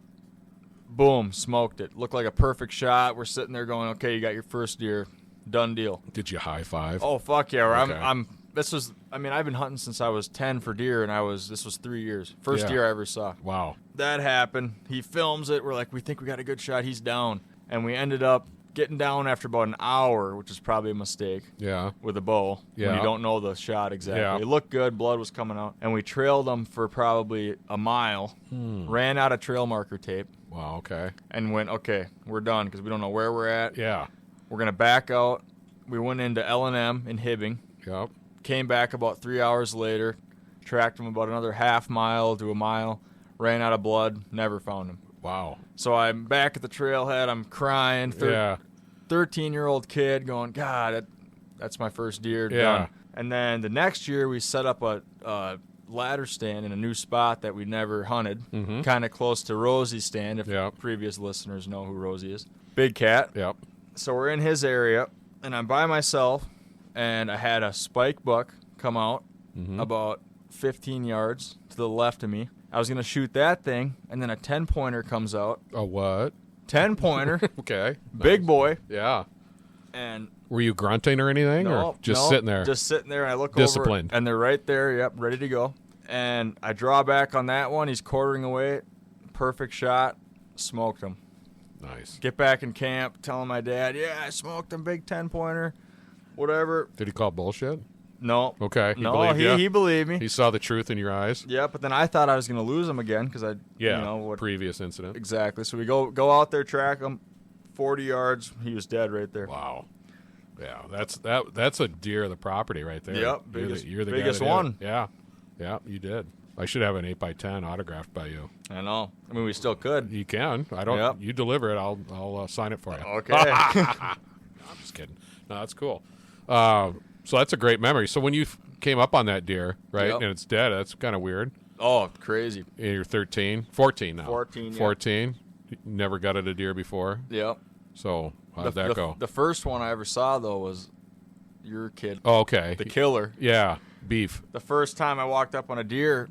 Boom, smoked it. Looked like a perfect shot. We're sitting there going, okay, you got your first deer. Done deal. Did you high five? Oh, fuck yeah. Okay. I've been hunting since I was 10 for deer, and this was 3 years. First Yeah. deer I ever saw. Wow. That happened. He films it. We're like, we think we got a good shot. He's down. And we ended up getting down after about an hour, which is probably a mistake Yeah. with a bow when Yeah. you don't know the shot exactly. Yeah. It looked good. Blood was coming out. And we trailed them for probably a mile, ran out of trail marker tape, Wow. Okay. and went, okay, we're done because we don't know where we're at. Yeah. We're going to back out. We went into L&M in Hibbing. Yep. Came back about 3 hours later, tracked him about another half mile to a mile, ran out of blood, never found him. Wow. So I'm back at the trailhead. I'm crying. Yeah. 13-year-old kid going, God, that's my first deer. Yeah. Done. And then the next year we set up a ladder stand in a new spot that we never hunted, kind of close to Rosie's stand, if previous listeners know who Rosie is. Big cat. Yep. So we're in his area, and I'm by myself, and I had a spike buck come out about 15 yards to the left of me. I was going to shoot that thing, and then a 10-pointer comes out. A what? 10-pointer. Okay. Big boy. Yeah. And were you grunting or anything, or just sitting there? Just sitting there, and I look Disciplined. over, and they're right there, yep, ready to go. And I draw back on that one. He's quartering away. Perfect shot. Smoked him. Nice. Get back in camp, telling my dad, yeah, I smoked him, big 10-pointer, whatever. Did he call bullshit? No. Okay. He believed me. He saw the truth in your eyes. Yeah, but then I thought I was going to lose him again because previous incident. Exactly. So we go out there, track him, 40 yards. He was dead right there. Wow. Yeah, that's a deer of the property right there. Yep, you're the biggest guy that one. did it. Yeah, you did. I should have an 8x10 autographed by you. I know. I mean, we still could. You can. I don't. Yep. You deliver it. I'll sign it for you. Okay. I'm just kidding. No, that's cool. So that's a great memory. So when you came up on that deer, right, Yep. and it's dead, that's kind of weird. Oh, crazy. And you're 14 now. 14. Yeah. 14. Never gutted a deer before. Yep. So how did that go? The first one I ever saw, though, was your kid. Oh, okay. The killer. Yeah, beef. The first time I walked up on a deer,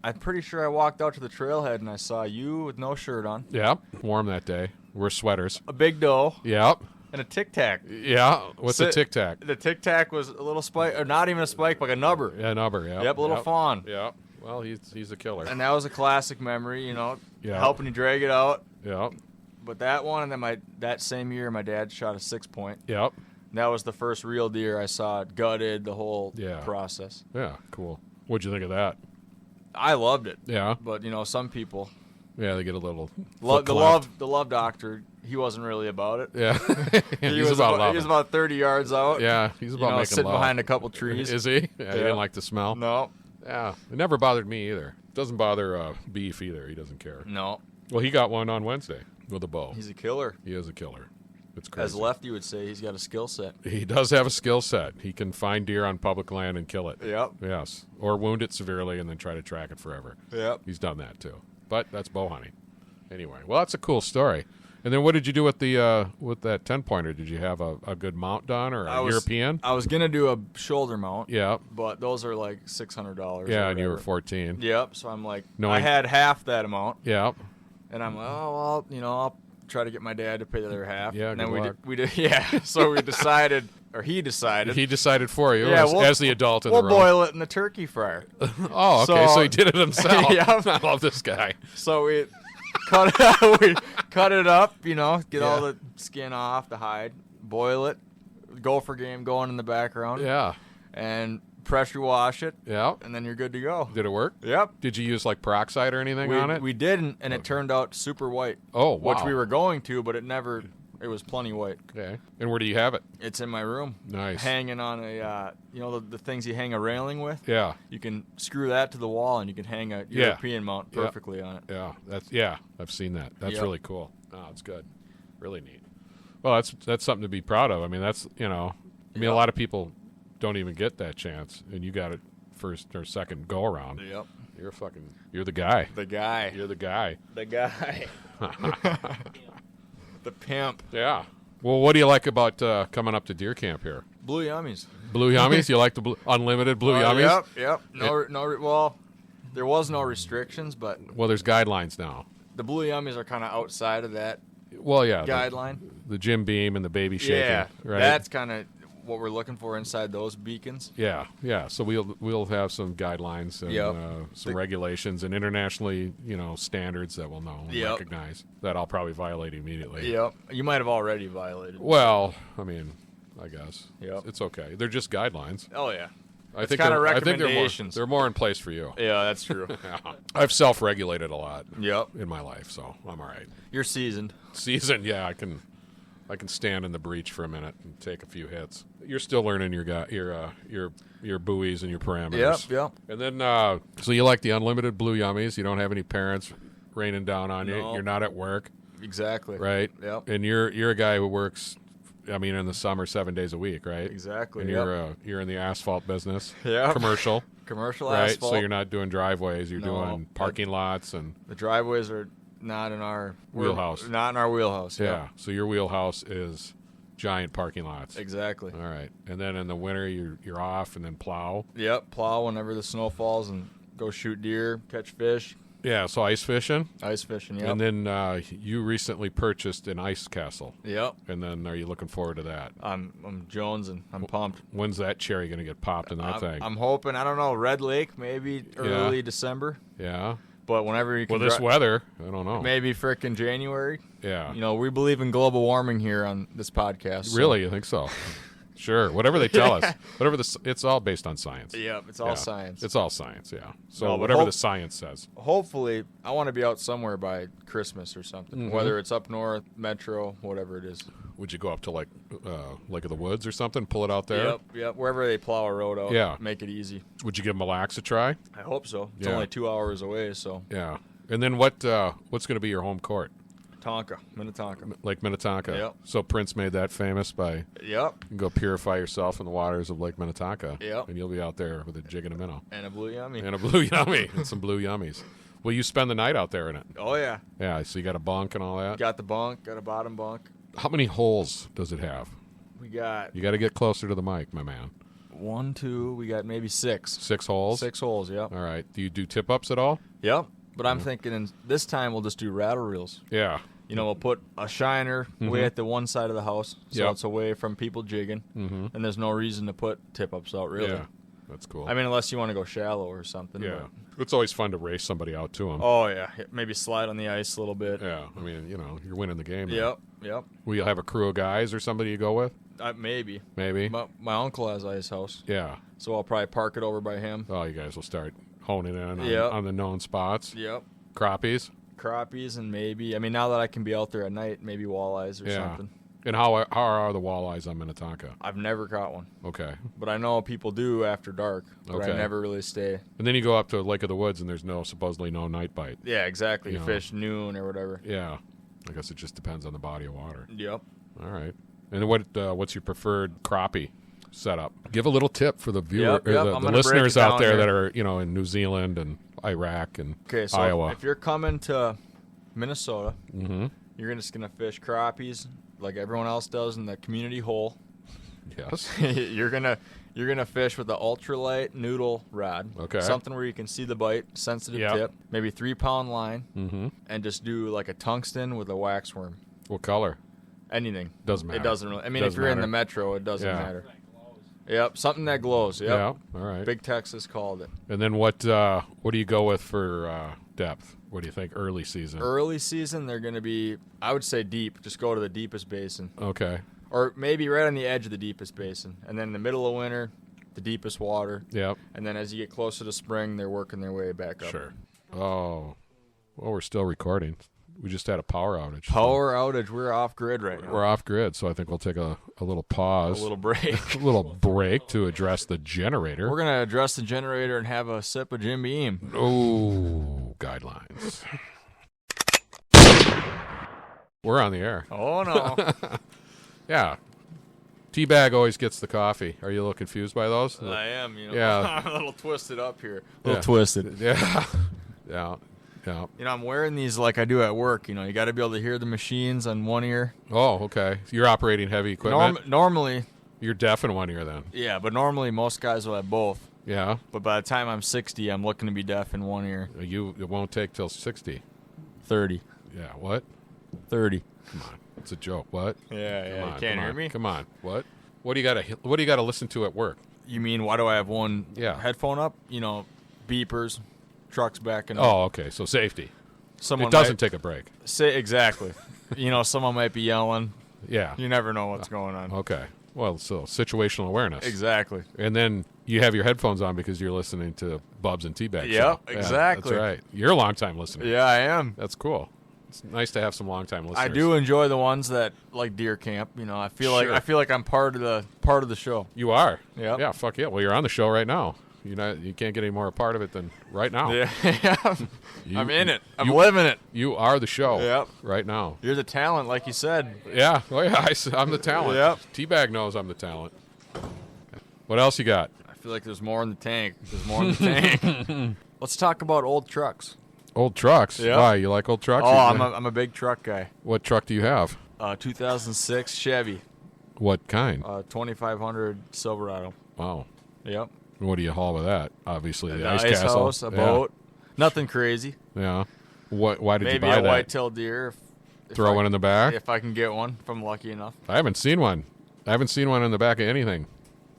I'm pretty sure I walked out to the trailhead and I saw you with no shirt on. Yep. Warm that day. We're sweaters. A big doe. Yep. And a Tic Tac. Yeah. What's a Tic Tac? The Tic Tac was a little spike, or not even a spike, like a nubber. Yeah, nubber. Yeah. Yep, a little fawn. Yep. Well, he's a killer. And that was a classic memory, Yeah. helping you drag it out. Yep. But that one, and then that same year, my dad shot a 6-point. Yep. That was the first real deer I saw. It gutted, the whole Yeah. process. Yeah. Cool. What'd you think of that? I loved it. Yeah. But some people, Yeah, they get a little. the love doctor. He wasn't really about it. Yeah. He was about 30 yards out. Yeah, he's about making sitting love. behind a couple trees. Is he? Yeah, he didn't like the smell. No. Yeah, it never bothered me either. Doesn't bother beef either. He doesn't care. No. Well, he got one on Wednesday with a bow. He's a killer. He is a killer. It's crazy. As lefty would say, he's got a skill set. He does have a skill set. He can find deer on public land and kill it. Yep. Yes. Or wound it severely and then try to track it forever. Yep. He's done that too. But that's bow hunting. Anyway, well, that's a cool story. And then what did you do with the with that 10-pointer? Did you have a good mount done or European? I was going to do a shoulder mount. Yeah. But those are like $600. Yeah, and you were 14. Yep. So I'm like, No, I had half that amount. Yeah. And I'm like, oh, well, I'll try to get my dad to pay the other half. Yeah, and then good luck. we did. Yeah. So we decided, or he decided. He decided for you Yeah, as the adult in the We'll room. boil it in the turkey fryer. Oh, okay. So he did it himself. Yeah. I love this guy. So we cut it up, get all the skin off, the hide, boil it, gopher game going in the background. Yeah. And pressure wash it. Yeah. And then you're good to go. Did it work? Yep. Did you use like peroxide or anything on it? We didn't, and it turned out super white. Oh, wow. Which we were going to, but it was plenty white. Okay. And where do you have it? It's in my room. Nice. Hanging on a, the things you hang a railing with? Yeah. You can screw that to the wall, and you can hang a European mount perfectly on it. Yeah. I've seen that. That's Yep. really cool. Oh, it's good. Really neat. Well, that's something to be proud of. I mean, a lot of people don't even get that chance, and you got it first or second go around. Yep. You're the guy. The guy. You're the guy. The guy. The pimp. Yeah. Well, what do you like about coming up to deer camp here? Blue yummies. Blue yummies? You like the unlimited blue yummies? Yep. Well, there was no restrictions, but Well, there's guidelines now. the blue yummies are kind of outside of that Well, yeah. guideline. The Jim Beam and the baby shaking. Yeah, Right? that's kind of what we're looking for inside those beacons. Yeah. So we'll have some guidelines and Yep. some regulations and internationally, standards that we'll know and Yep. recognize that I'll probably violate immediately. Yep. You might have already violated. Well, I mean, I guess. Yep. It's okay. They're just guidelines. Oh yeah. I It's think kinda I think recommendations. they're more in place for you. Yeah, that's true. Yeah. I've self-regulated a lot Yep. in my life, so I'm all right. You're seasoned. Seasoned, yeah, I can I can stand in the breech for a minute and take a few hits. You're still learning your buoys and your parameters. Yep. And then, so you like the unlimited blue yummies. You don't have any parents raining down on you. No. You're not at work, Exactly. right? Yep. And you're a guy who works, I mean, in the summer 7 days a week, right? Exactly. And you're in the asphalt business, Yep. commercial, Commercial right? asphalt. So you're not doing driveways. You're No. doing parking lots and The driveways are not in our Wheelhouse. Not in our wheelhouse. yeah. So your wheelhouse is giant parking lots. Exactly. All right. And then in the winter you're off and then plow. Yep. Plow whenever the snow falls and go shoot deer, catch fish, Yeah. So ice fishing. ice fishing. Yep. And then you recently purchased an ice castle. Yep. And then are you looking forward to that? I'm Jones and I'm pumped. When's that cherry going to get popped in that thing? I'm hoping. I don't know. Red Lake maybe early December, yeah. but whenever you can. Well, this weather, I don't know. maybe frickin' January. Yeah. You know, we believe in global warming here on this podcast. so- Really? You think so? Sure. Whatever they tell us. It's all based on science. Yep. It's all Yeah. science. It's all science, yeah. So No, but whatever the science says. Hopefully, I want to be out somewhere by Christmas or something. Mm-hmm. Whether it's up north, metro, whatever it is. Would you go up to like Lake of the Woods or something, pull it out there? Yep. Wherever they plow a road out. Yeah. Make it easy. Would you give Mille Lacs a try? I hope so. It's Yeah. only 2 hours away, so Yeah. And then what's going to be your home court? Tonka, Minnetonka. Lake Minnetonka. Yep. So Prince made that famous by Yep. you can go purify yourself in the waters of Lake Minnetonka. Yep. And you'll be out there with a jig and a minnow. And a blue yummy. And a blue yummy. And some blue yummies. Will you spend the night out there in it? Oh yeah. Yeah, so you got a bunk and all that? Got the bunk. Got a bottom bunk. How many holes does it have? We got You got to get closer to the mic, my man. 1, 2. We got maybe 6. 6 holes? 6 holes. Yep. All right. Do you do tip-ups at all? Yep. But I'm thinking this time we'll just do rattle reels. Yeah. You know, we'll put a shiner way at the one side of the house, so Yep. it's away from people jigging, and there's no reason to put tip-ups out, really. Yeah. That's cool. I mean, unless you want to go shallow or something. yeah. but- It's always fun to race somebody out to them. Oh, yeah. Maybe slide on the ice a little bit. Yeah. I mean, you're winning the game. Yep. Will you have a crew of guys or somebody you go with? Maybe. Maybe. My uncle has ice house, Yeah. so I'll probably park it over by him. Oh, you guys will start honing in on, Yep. on the known spots. Yep. Crappies. Crappies and maybe, I mean, now that I can be out there at night, maybe walleyes or Yeah. something. And how are the walleyes on Minnetonka? I've never caught one, Okay. but I know people do after dark, but Okay. I never really stay. And then you go up to Lake of the Woods and there's supposedly no night bite. Yeah, exactly. You You know. fish noon or whatever. Yeah. I guess it just depends on the body of water. Yep. All right. And what's your preferred crappie setup? Give a little tip for the viewer, Yep, or yep, the I'm gonna break listeners it out down there here. that are in New Zealand and Iraq and Okay, so Iowa. if you're coming to Minnesota, Mm-hmm. you're just gonna fish crappies like everyone else does in the community hole. Yes. you're gonna fish with the ultralight noodle rod. Okay. Something where you can see the bite, sensitive Yep. tip, maybe 3-pound line, Mm-hmm. and just do like a tungsten with a waxworm. What color? Anything. Doesn't matter. It doesn't really. I mean, Doesn't if you're in matter. the metro, it doesn't Yeah. matter. Yep, something that glows. Yep. Yeah. All right. Big Texas called it. And then what do you go with for depth? What do you think? Early season. Early season, they're going to be, I would say, deep. Just go to the deepest basin. Okay. Or maybe right on the edge of the deepest basin. And then in the middle of winter, the deepest water. Yep. And then as you get closer to spring, they're working their way back up. Sure. Oh. Well, we're still recording. We just had a power outage. Power outage. We're off grid right now. We're off grid, so I think we'll take a little pause. A little break. a little break to address the generator. We're going to address the generator and have a sip of Jim Beam. Oh, guidelines. We're on the air. Oh, no. Yeah. T-Bag always gets the coffee. Are you a little confused by those? I am, Yeah. I'm a little twisted up here. Yeah. twisted. Yeah. Yeah. Yeah. You know, I'm wearing these like I do at work. You know, you got to be able to hear the machines on one ear. Oh, okay. You're operating heavy equipment. Normally, You're deaf in one ear then. yeah, but normally most guys will have both. Yeah. But by the time I'm 60, I'm looking to be deaf in one ear. It won't take till 60. 30. Yeah. What? 30. Come on. It's a joke. What? Yeah, Come you on, can't come hear on, me? Come on. What? What do you got to listen to at work? You mean, why do I have one headphone up? You know, beepers, trucks backing up. Oh, okay. So safety. Someone It doesn't might take a break. say exactly. You know, someone might be yelling. Yeah. You never know what's going on. Okay. Well, so situational awareness. Exactly. And then you have your headphones on because you're listening to Bubs and T-Bag Yep, Show. exactly. Yeah, that's right. You're a long-time listener. Yeah, I am. That's cool. It's nice to have some longtime listeners. I do enjoy the ones that like deer camp. You know, I feel like I'm part of the show. You are. Yep. Yeah. Fuck yeah. Well, you're on the show right now. You can't get any more a part of it than right now. Yeah. You- I'm in it. I'm you- living it. You are the show. Yep. Right now. You're the talent, like you said. Yeah. Oh yeah. I'm the talent. Yep. T-Bag knows I'm the talent. What else you got? I feel like there's more in the tank. Let's talk about old trucks. Old trucks. Yeah. Why? You like old trucks? Oh, I'm a big truck guy. What truck do you have? 2006 Chevy, What kind? 2500 Silverado. Wow. Yep. What do you haul with that? Obviously, the An ice ice castle. house, a Yeah. boat. Nothing crazy. Yeah. Why did you Maybe buy a that? white-tailed deer. If Throw one in the back? If I can get one, if I'm lucky enough. I haven't seen one. I haven't seen one in the back of anything.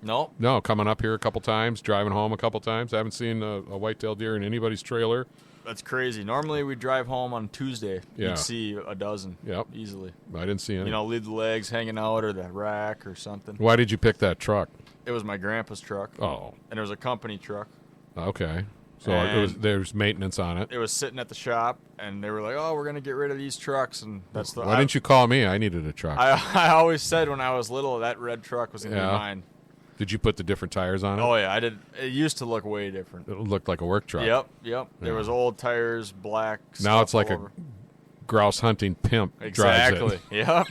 Nope. No, coming up here a couple times, driving home a couple times. I haven't seen a white-tailed deer in anybody's trailer. That's crazy. Normally we drive home on Tuesday. Yeah. You'd see a dozen. Yep. Easily. I didn't see any. You know, leave the legs hanging out or the rack or something. Why did you pick that truck? It was my grandpa's truck. Oh, And it was a company truck. okay. So And- there's maintenance on it. It was sitting at the shop, and they were like, "Oh, we're gonna get rid of these trucks," and that's the. Why didn't you call me? I needed a truck. I always said when I was little that red truck was gonna Yeah. be mine. Did you put the different tires on it? Oh yeah, I did. It used to look way different. It looked like a work truck. Yep. There Yeah. was old tires, black. Now it's stuff like all a over. grouse hunting pimp drives Exactly. it. Yep.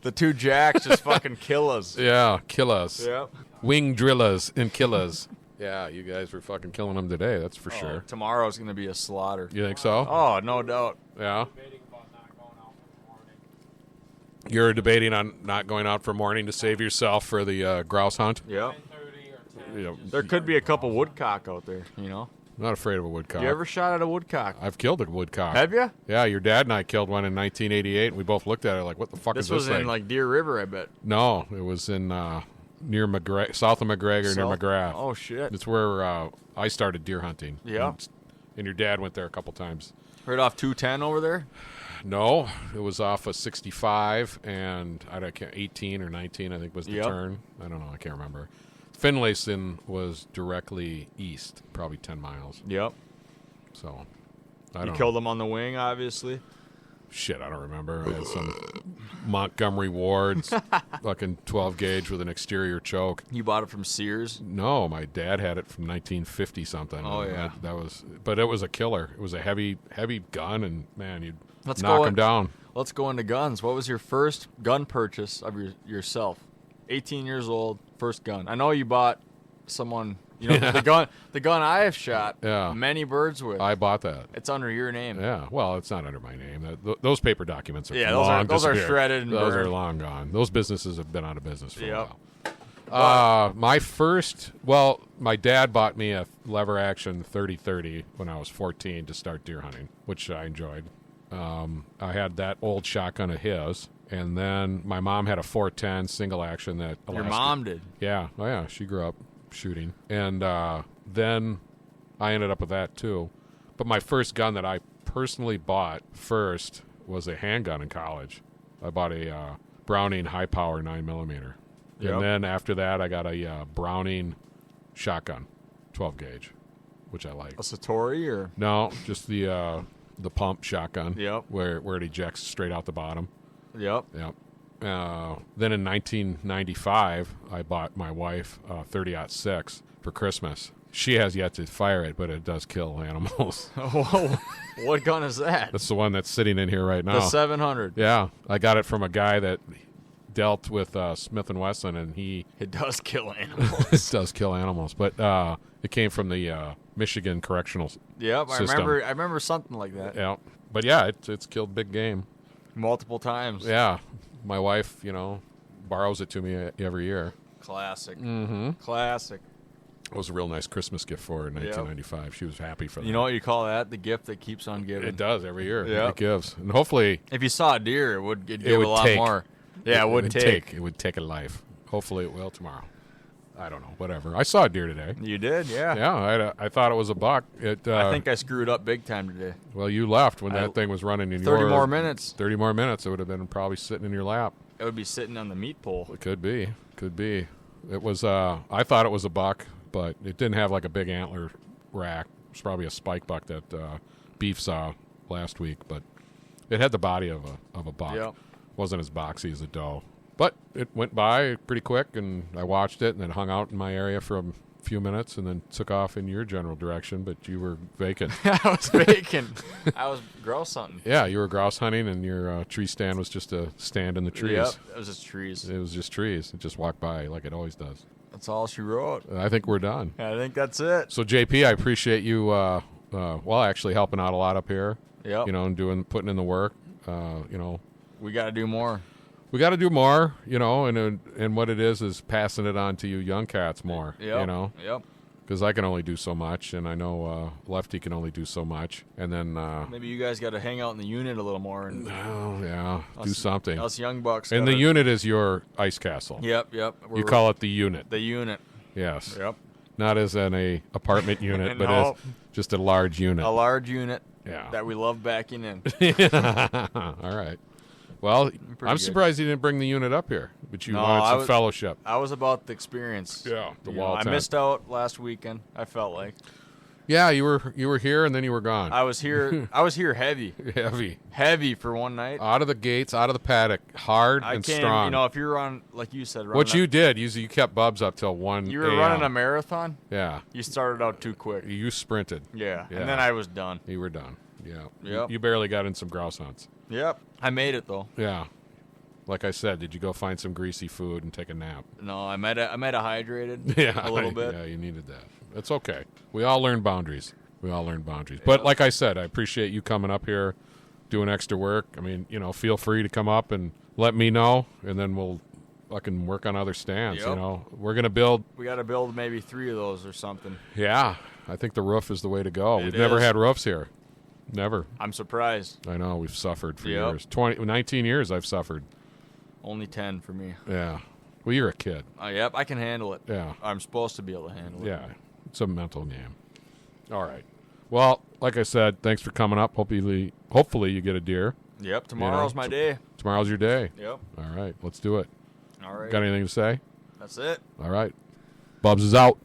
The two jacks just fucking kill us. Yeah, kill us. Yep. Wing drillers and killers. Yeah, you guys were fucking killing them today. That's for sure. Tomorrow's gonna be a slaughter. You think so? Oh, no doubt. Yeah. Debating about not going out in the morning. You're debating on not going out for morning to save yourself for the grouse hunt. Yep. 10:30 or 10. You know, There could be a couple woodcock out there. You know. I'm not afraid of a woodcock. You ever shot at a woodcock? I've killed a woodcock. Have you? Yeah, your dad and I killed one in 1988, and we both looked at it like, "What the fuck This is this was thing?" in like Deer River, I bet. No, it was in near south of McGregor, near South- McGrath. Oh shit! It's where I started deer hunting. Yeah. And your dad went there a couple times. Right off 210 over there. No, it was off of 65 and I can't 18 or 19, I think was the Yep. turn. I don't know, I can't remember. Finlayson was directly east, probably 10 miles. Yep. So I You don't killed them on the wing, obviously. Shit, I don't remember. I had some Montgomery Ward's fucking 12 gauge with an exterior choke. You bought it from Sears. No, my dad had it from 1950 something. Oh, yeah. that was, but it was a killer. It was a heavy gun, and man, you'd Let's knock go him down. Let's go into guns. What was your first gun purchase of yourself? 18 years old, first gun. I know you bought someone. You know the gun I have shot. Yeah. Many birds with. I bought that. It's under your name. Yeah, well, it's not under my name. Those paper documents are Yeah, long those are disappeared. shredded and those burned. are long gone. Those businesses have been out of business for Yep. a while. My first, my dad bought me a lever action 30-30 when I was 14 to start deer hunting, which I enjoyed. I had that old shotgun of his, and then my mom had a 410 single action that Your Alaska- mom did. Yeah, oh yeah, she grew up shooting, and then I ended up with that too. But my first gun that I personally bought first was a handgun in college. I bought a Browning high power 9mm, Yep. and then after that I got a Browning shotgun 12 gauge, which I like. A Satori or No, just the pump shotgun. Yep. Where it ejects straight out the bottom. Yep. Yep. Then in 1995, I bought my wife a 30-06 for Christmas. She has yet to fire it, but it does kill animals. Whoa. What gun is that? That's the one that's sitting in here right now. The 700. Yeah, I got it from a guy that dealt with Smith & Wesson, and he It does kill animals. it does kill animals. But it came from the Michigan Correctional Yep, System. I remember something like that. Yeah, but yeah, it's killed big game. Multiple times. Yeah, my wife, borrows it to me every year. Classic. Mm-hmm. Classic. It was a real nice Christmas gift for her in 1995. She was happy for that. You know what you call that? The gift that keeps on giving. It does every year. Yeah. It gives, and hopefully If you saw a deer, it'd give would a lot take. more. Yeah, it would take. It would take a life. Hopefully, it will tomorrow. I don't know. Whatever. I saw a deer today. You did, yeah. Yeah, I thought it was a buck. I think I screwed up big time today. Well, you left when I- that thing was running in 30 your more minutes. 30 more minutes. It would have been probably sitting in your lap. It would be sitting on the meat pole. It could be. Could be. It was. I thought it was a buck, but it didn't have like a big antler rack. It's probably a spike buck that Beef saw last week. But It had the body of a buck. Yep. Wasn't as boxy as a doe. But it went by pretty quick, and I watched it and then hung out in my area for a few minutes and then took off in your general direction, but you were vacant. I was vacant. I was grouse hunting. Yeah, you were grouse hunting, and your tree stand was just a stand in the trees. Yep, it was just trees. It was just trees. It just walked by like it always does. That's all she wrote. I think we're done. I think that's it. So, JP, I appreciate you, actually helping out a lot up here. Yep. You know, and putting in the work. You know, We got to do more. we got to do more. You know, and what it is passing it on to you young cats more. Yep. You know, Yep. because I can only do so much, and I know Lefty can only do so much, and then Maybe you guys got to hang out in the unit a little more and oh yeah, do us- something. Us young bucks. And the gotta- unit is your ice castle. Yep. You We're- call it the unit. the unit. Yes. Yep. Not as in a apartment unit, but No. as just a large unit. A large unit Yeah. that we love backing in. All right. Well, I'm good. surprised you didn't bring the unit up here, but you No, wanted I some was- fellowship. I was about the experience. Yeah, the You know, wall I tent. missed out last weekend. I felt like Yeah, you were here and then you were gone. I was here. I was here heavy Heavy. for one night. Out of the gates, out of the paddock, hard I and can't. strong. You know, if you're on, like you said, running what you did, you kept Bubs up till 1 you were a.m. running a marathon. Yeah. You started out too quick. You sprinted. Yeah, Yeah. and then I was done. You were done. Yeah. Yep. You barely got in some grouse hunts. Yep, I made it though. Yeah. Like I said, did you go find some greasy food and take a nap? No, I might have hydrated Yeah, a little bit. Yeah, you needed that. That's okay. We all learn boundaries. But like I said, I appreciate you coming up here, doing extra work. I mean, you know, feel free to come up and let me know, and then we'll fucking work on other stands. You Yep. know, we're gonna build. We got to build maybe 3 of those or something. Yeah, I think the roof is the way to go. It We've never is. had roofs here. Never. I'm surprised. I know we've suffered for Yep. years. 19 years I've suffered. Only 10 for me. Yeah. Well, you're a kid. Yep, I can handle it. Yeah. I'm supposed to be able to handle it. Yeah, it's a mental game. All right. Well, like I said, thanks for coming up. Hopefully you get a deer. Yep, tomorrow's my day. Tomorrow's your day. Yep. All right, let's do it. All right. Got anything to say? That's it. All right. Bubs is out.